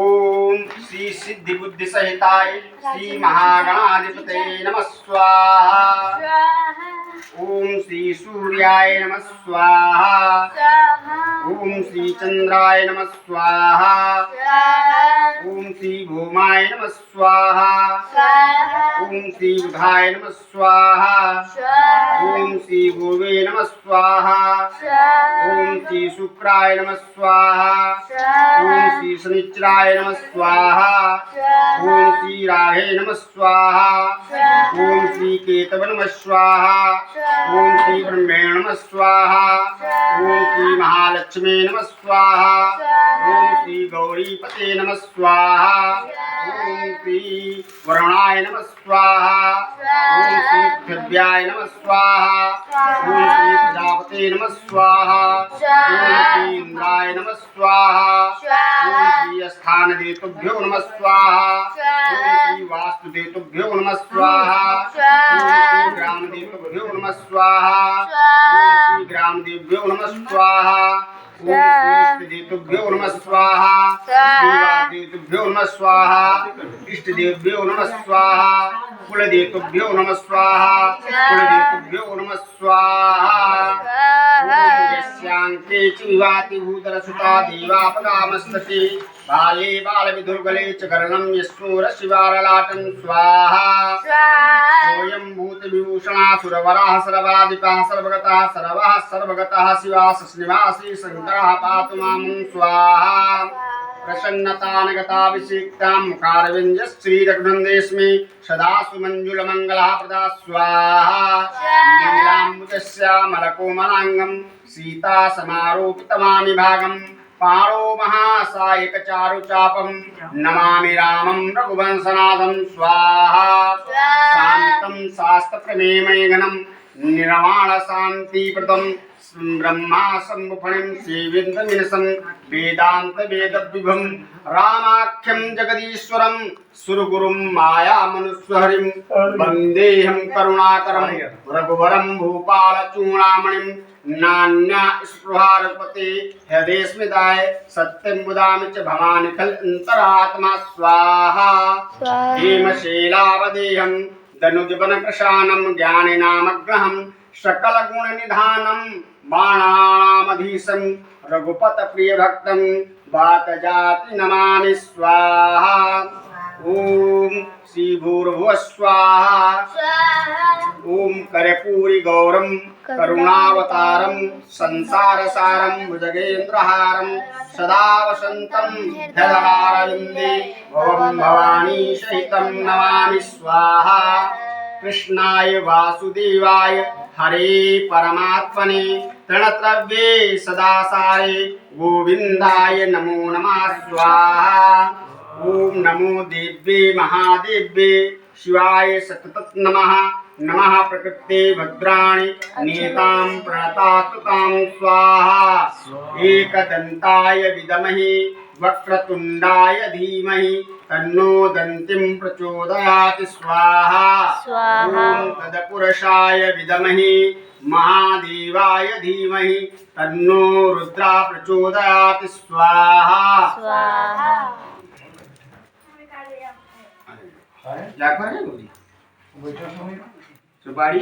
ओम श्री सिद्धि बुद्धि सहिताय श्री महागणाधिपते नमः स्वाहा। ओम श्री सूर्याय नमः स्वाहा। ओम श्री चंद्राय नमः स्वाहा। ओम श्री भूमाय नमः स्वाहा। ओम श्री बुधाय नमः स्वाहा। ओम श्री गुरुवे नमः स्वाहा। ओम श्री शुक्राय नमः स्वाहा। ओम श्री शनिश्चराय नमः स्वाहा। ओम श्री राहे नमः स्वाहा। ओम श्री केतव नमः स्वाहा। ओम श्री ब्रह्मेण नमः स्वाहा। ओम श्री महालक्ष्मी नमः स्वाहा। ओम श्री गौरीपते नमः स्वाहा। ओम श्री वरुणाय नमः स्वाहा। ओम श्री पृथिव्याय नमः स्वाहा। ओम श्री प्रजापते नमः स्वाहा। ओम श्री इंद्राय नमः स्वाहा। ओम श्री स्थान देतुभ्यो नमः स्वाहा। ओम श्री वास्तु देतुभ्यो नमः स्वाहा। ओम श्री ग्राम देतुभ्यो नमः स्वाहा। ओम श्री ग्राम देवभ्यो नमः स्वाहा। ओम श्री इष्ट देवभ्यो नमः स्वाहा। श्री देवभ्यो नमः स्वाहा। इष्ट देवभ्यो नमः स्वाहा। कुल देवभ्यो नमः स्वाहा। कुल देवभ्यो नमः स्वाहा। यस्यांके च विवाति भूतरसुता देवापगामस्तति बाले बालविधुर्गले च गर्णं यस्योर शिवारलाटं स्वाहा। सोऽयं भूतविभूषणासुरवराः सर्वाधिपः सर्वगतः सर्वः सर्वगतः शिवासनिवासी शङ्करः पातु मां स्वाहा। प्रसन्नतानगताभिषेक्तां मुखारविन्दश्रीरघुनन्देऽस्मि सदा सुमञ्जुलमङ्गलः प्रदा स्वाहा। नीलाम्बुजश्यामलकोमलाङ्गं सीतासमारोपितमामि भागं पाणो महासायकचारुचापं नमामि रामं रघुवंशनाथं स्वाहा। शान्तं शास्त्रप्रमेयमयघनं निर्वाणशान्तिप्रदं ब्रह्मा सम्मुखं सेविन्दमिनसं वेदान्तवेदविभं रामाख्यं जगदीश्वरं सुरगुरुं मायामनुस्वहरिं वन्देऽहं करुणाकरं रघुवरं भूपालचूडामणिं नान्या स्पृहा रघुपते हृदयस्मिताय सत्यं वदामि च भवानि खलन्तरात्मा स्वाहा। हेमशैलावदेहं दनुजवनकृशानं ज्ञानिनामग्रहं सकलगुणनिधानं बाणानामधीशं रघुपत प्रिय भक्तम बात जाति नमामि स्वाहा। ओम श्री भूर्भुवः स्वाहा। ओम कर्पूरी गौरम करुणावतारम संसार सारम भुजगेन्द्रहारम सदा वसंतम हृदयारविंदे भवं भवानी सहितं नमामि स्वाहा। कृष्णाय वासुदेवाय हरे परमात्मने तृणत्रव्ये सदासारे गोविंदाय नमो नमः स्वाहा। ओम नमो देव्ये महादेव्ये शिवाय सतत नमः। नमः प्रकृते भद्राणि नीतां प्रणतास्तुतां स्वाहा। एकदन्ताय विद्महे वक्रतुण्डाय धीमहि तन्नो दन्तिं प्रचोदयात् स्वाहा। ओम तत्पुरुषाय विद्महे महादेवाय धीमहि तन्नो रुद्रा प्रचोदयात् स्वाहा। जाकर है बोली सुपारी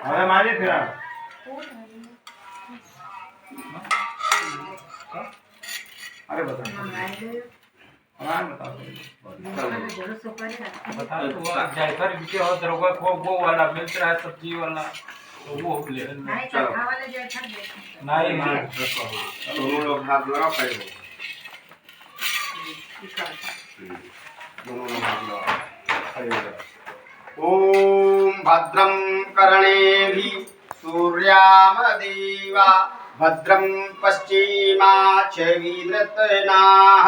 अरे मारे फिर अरे बता जायफल भी हो दरोगा वो वाला मिल रहा है सब्जी वाला तो वो ले नहीं दोनों लोग हाथ लगाओ खड़े हो। दोनों लोग हाथ लगाओ खड़े हो जाओ। ओम भद्रं कर्णेभिः सूर्यामदेवा भद्रं पश्चिमाक्षभिर्यजत्राः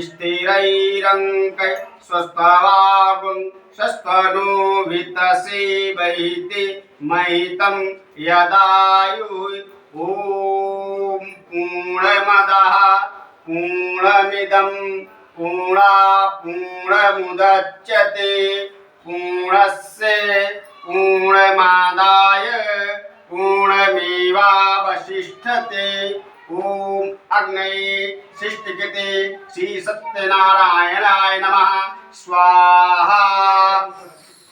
स्थिरैरङ्गैः स्वस्तिवागुं स्वस्तनो वितसेवैते महितं यदायुः। ॐ पूर्णमदः पूर्णमिदं पूर्णमुदच्यते पूर्णस्य पूर्णमादाय पूर्णमेवावशिष्यते। ओम अग्नये सृष्टिकृते श्री सत्यनारायणाय नमः स्वाहा।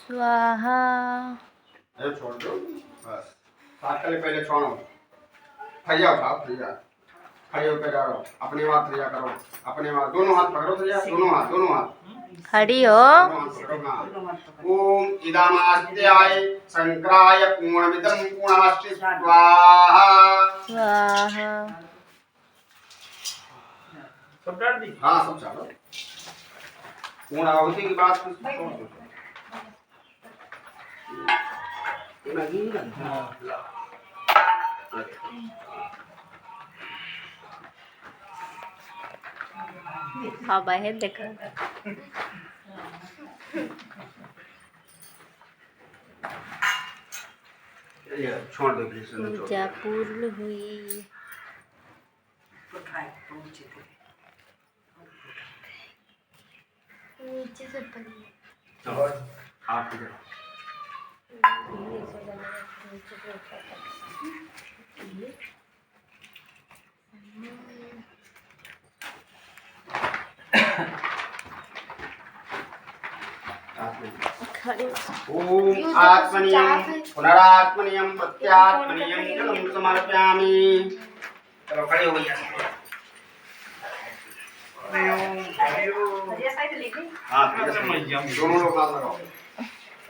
स्वाहा। ये छोड़ दो बस। साकल पहले छोड़ो। थैया उठाओ थैया। खड़े होकर जाओ। अपने हाथ थैया करो। अपने हाथ दोनों हाथ पकड़ो थैया। दोनों हाथ खड़ी हो। ओम इदमास्त्याय शंकराय पूर्णमिदं पूर्णमस्ति स्वाहा। स्वाहा। सब डाल दी हाँ सब चालो। पूर्ण आहुति की बात हाँ बाहर देखा छोड़ दो प्लीज। पूजा पूर्ण हुई। नीचे से चलो हाथ इधर। ओम आत्मनियम पुनरात्मनियम प्रत्यात्मनियम जलम समर्पयामि। चलो खड़े हो गया। हाँ दोनों लोग हाथ लगाओ।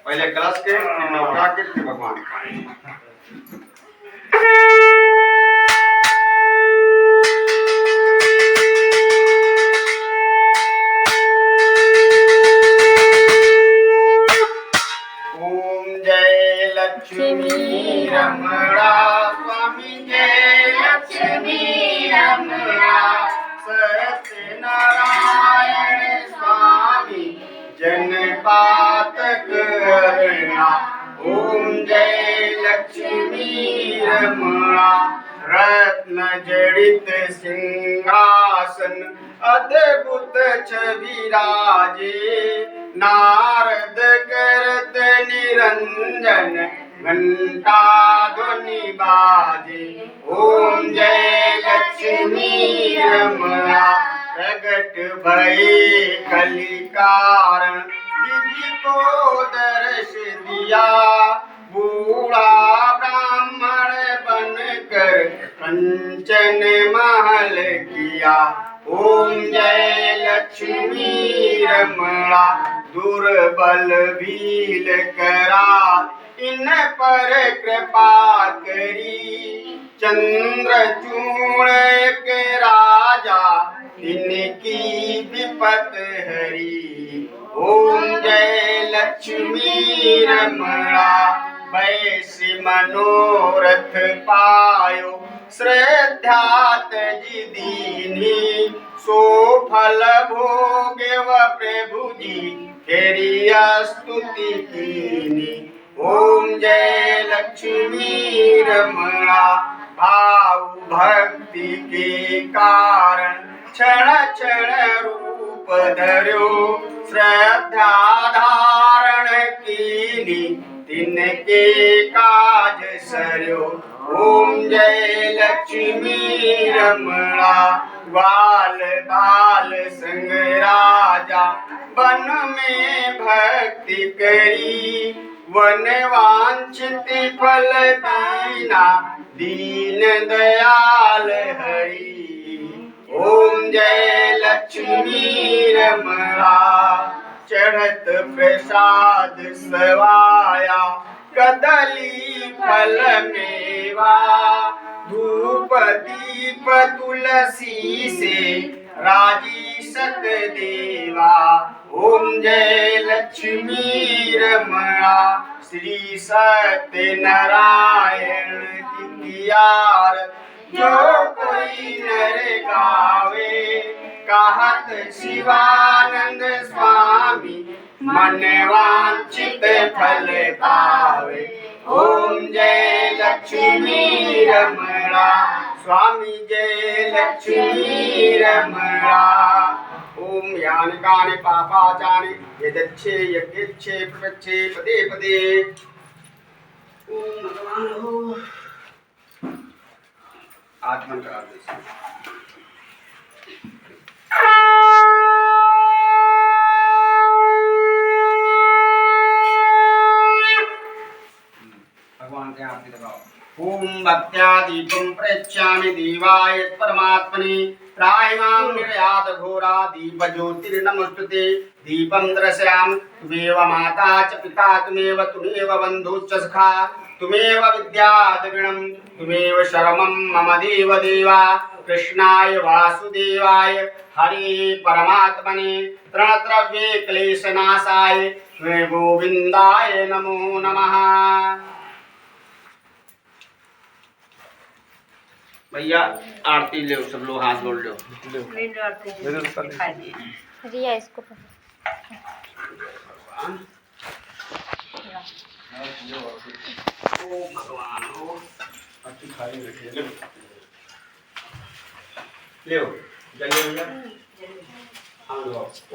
पहले कलश के फिर नवरा के फिर भगवान का। लक्ष्मी रमणा स्वामी जय लक्ष्मी रमणा सत्यनारायण स्वामी जनपातक हरणा। ओम जय लक्ष्मी रमणा रत्न जड़ित सिंहासन अद्भुत छविराजे नारद करत निरंजन घंटा ध्वनि बाजे। ओम जय लक्ष्मी रमणा प्रगट भये कलि कारण विधि को दर्श दिया बूढ़ा कंचन महल किया। ओम जय लक्ष्मी रमणा दुर्बल भील करा, इन पर कृपा करी। चंद्रचूड़ के राजा इनकी विपत हरी। ओम जय लक्ष्मी रमणा वैसी मनोरथ पायो, श्रद्धात जी दीनी। सो फल भोगे व प्रभु जी तेरी स्तुति कीनी। ओम जय लक्ष्मी रमणा भाव भक्ति के कारण क्षण क्षण रूप धर्यो, श्रद्धा धारण कीनी तिनके काज सर्यो। ओम जय लक्ष्मी रमणा ग्वाल बाल संग राजा वन में भक्ति करी। वन वांछित फल दीना दीन दयाल हरि। ओम जय लक्ष्मी रमणा चढ़त प्रसाद सवाया, कदली फल मेवा। धूप दीप तुलसी से राजी सत देवा। ओम जय लक्ष्मी रमणा श्री सत्य नारायण की आरती जो कोई नर गावे। कहत शिवानंद स्वामी मन वांछित फल पावे। ओम जय लक्ष्मी रमणा स्वामी जय लक्ष्मी रमणा। ओम यानि कानि पापाचानि यदच्छे यज्ञेच्छे प्रपच्छे पदे पदे। ओम भगवान हो आत्मन करा दे। भगवान के आरती लगाओ। ओम भक्त्या दीपं प्रयच्छामि देवाय परमात्मने। त्रायमां निर्यात घोरा दीप ज्योतिर्नमस्तुते। दीपं दर्शयामि त्वमेव माता च पिता त्वमेव बन्धु च सखा। त्वमेव विद्या द्रविणं त्वमेव शरणं मम देव देवा। कृष्णाय वासुदेवाय हरे परमात्मने तृणद्रव्ये क्लेशनाशाय श्री गोविंदाय नमो नमः। भैया आरती ले सब लोग हाथ जोड़ लो। रिया इसको ओ भगवान हो अच्छी खाई बैठी है। ले जल्दी भैया।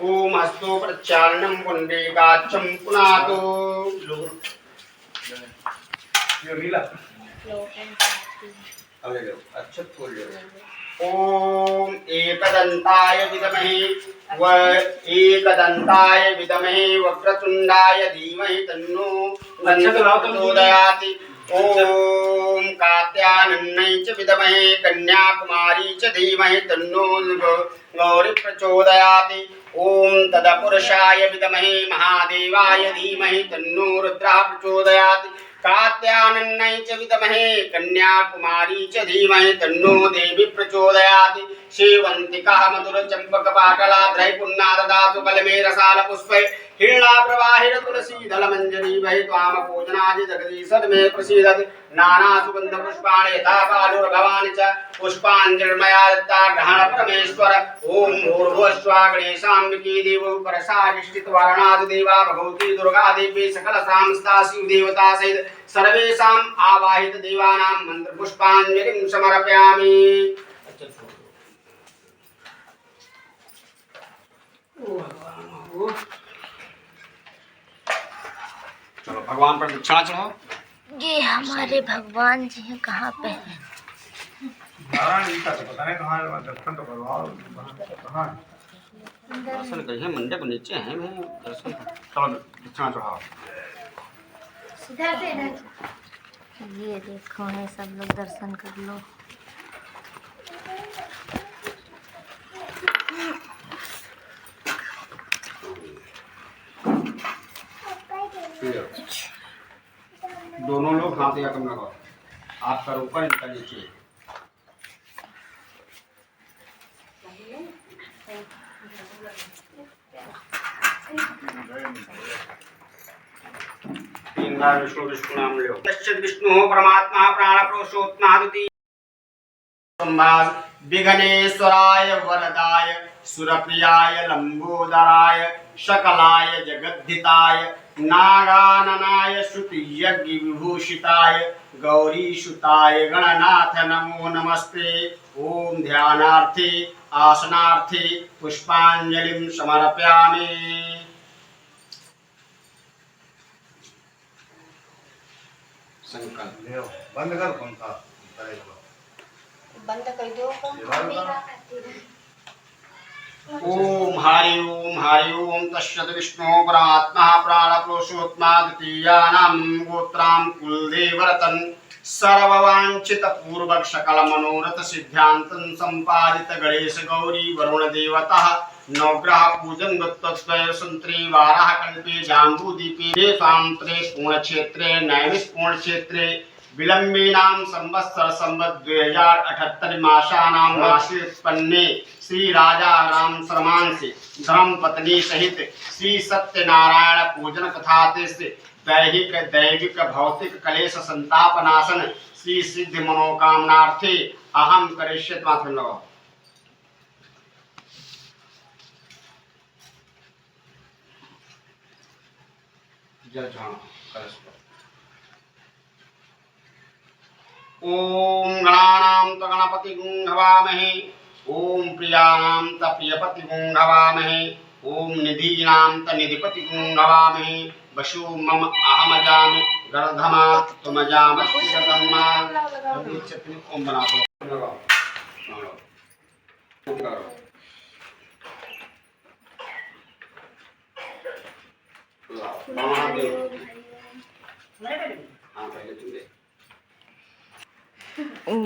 ओम अस्तु प्रचारणं पुंडरीकाक्षं पुनातो। ये नीला अब ले लो अच्छा फूल ले लो। ओम एकदंताय विद्महे व एकदंताय विद्महे वक्रतुंडाय धीमहि तन्नो प्रचोदयाति। ओम कात्यायनाय च विद्महे कन्याकुमारी च धीमहि तन्नो गौरी प्रचोदयाति। ओम तदपुरुषाय विद्महे महादेवाय धीमहि तन्नो रुद्रः प्रचोदयाति। कात्यायनाय च विद्महे कन्याकुमारी च धीमहि तन्नो देवी प्रचोदयाति। सेवन्तिकः मधुरचम्पकपाटलाद्रैः पुन्ना ददातु बलमे रसालपुष्पै। हिरण्या प्रवाहिर तुलसी दलमञ्जरी वै त्वाम पूजनादि जगदीशर् मे प्रसीदति। नाना सुगंध पुष्पाणि यथा बालुर्भवानि च पुष्पाञ्जलिर्मया दत्ता ग्रहण परमेश्वर। ओम भूर्भुवस्सुः गणेशाम्बिके देवो परसादिष्टित वारणादि देवा भगवती दुर्गा देवी सकल सांस्ता शिव देवता सहित सर्वेषाम् आवाहित देवानां मंत्र पुष्पाञ्जलिं समर्पयामि। चलो भगवान पर दीक्षा चढ़ाओ। ये हमारे भगवान जी हैं, कहाँ पे हैं? नारायण जी का तो पता नहीं कहाँ है, दर्शन तो करवाओ कहाँ है? दर्शन करिए मंडप नीचे हैं मैं दर्शन। चलो दीक्षा चढ़ाओ। ये देखो है सब लोग दर्शन कर लो। हाथ या तुम लगाओ, हाथ कर ऊपर इनका नीचे। तीन बार विष्णु विष्णु नाम लो। तस्य विष्णु परमात्मा प्राण पुरुषोत्तम द्वितीय संवाद विघ्नेश्वराय वरदाय सुरप्रियाय लंबोदराय सकलाय जगद्धिताय नागाननाय श्रुतियज्ञ विभूषिताय गौरीसुताय गणनाथ नमो नमस्ते। ओम ध्यानार्थे आसनार्थे पुष्पांजलिं समर्पयामि। संकल्प ले आओ, बंद कर पंखा करेगा बंद कर दो। ओम हरि ओम तस्सत् विष्णु परमात्मा प्राण पुरुषोत्तम द्वितीयानां गोत्रां कुलदेवरतं सर्ववांछित पूर्वक सकल मनोरथ सिद्धांतं संपादित गणेश गौरी वरुण देवता नवग्रह पूजन गत्वस्वय संत्री वाराह कल्पे जाम्बूदीपे तेषां त्रे पूर्णक्षेत्रे नैमिष पूर्णक्षेत्रे विलंबेनाम संवत्सर संवत् 2078 मासानां मासे उत्पन्ने श्री राजा राम शर्मान से धर्म पत्नी सहित श्री सत्यनारायण पूजन कथाते से दैहिक दैविक भौतिक कलेश संताप नाशन श्री सिद्ध मनोकामनार्थे अहम करिष्यत मात्र लगाओ। जय हाँ ओम गणानां तो गणपतिगुं हवामहे ओम प्रियाणां तो प्रियपतिगुं हवामहे ओम निधीनां तो निधिपतिगुं हवामहे वसु मम अहमजामि गर्धमा तुमजामस्ति गतम्मा। ओम बना दो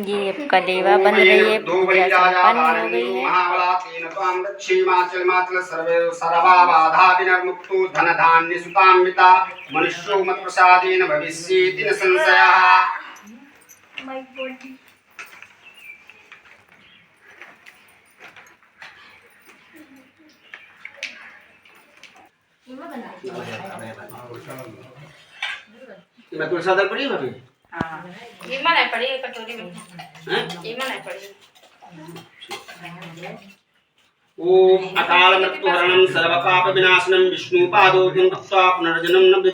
ये अब कलेवा बन रही है, पूजा संपन्न हो गई है। महाबला तेन त्वां रक्षेमाचल माचल सर्वे सर्वा बाधा विनिर्मुक्तो धन धान्य सुतान्विता मनुष्यो मत प्रसादेन भविष्यति न संशयः। मैं तो सादा पड़ी भाभी ये मना पड़ी कटोरी में, ये मना पड़ी। ओम अकाल मृत्युहरणं सर्व पाप विनाशनं विष्णु पादोऽहं भक्त्वा पुनर्जन्म न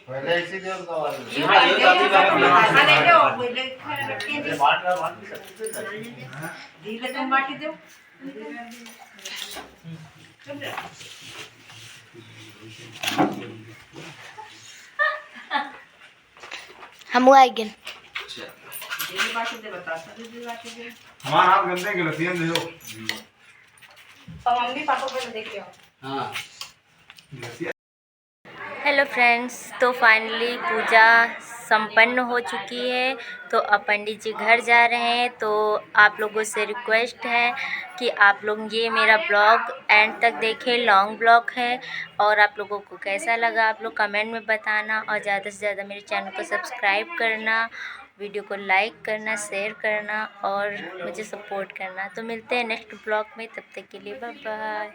पहले इसी देव का हम आएंगे। हमारा हाथ गंदे के लतीन दे दो। मम्मी पापा को देखियो। हां हेलो फ्रेंड्स, तो फाइनली पूजा संपन्न हो चुकी है। तो अब पंडित जी घर जा रहे हैं। तो आप लोगों से रिक्वेस्ट है कि आप लोग ये मेरा ब्लॉग एंड तक देखें, लॉन्ग ब्लॉग है। और आप लोगों को कैसा लगा आप लोग कमेंट में बताना, और ज़्यादा से ज़्यादा मेरे चैनल को सब्सक्राइब करना, वीडियो को लाइक करना, शेयर करना और मुझे सपोर्ट करना। तो मिलते हैं नेक्स्ट ब्लॉग में, तब तक के लिए बाय बाय।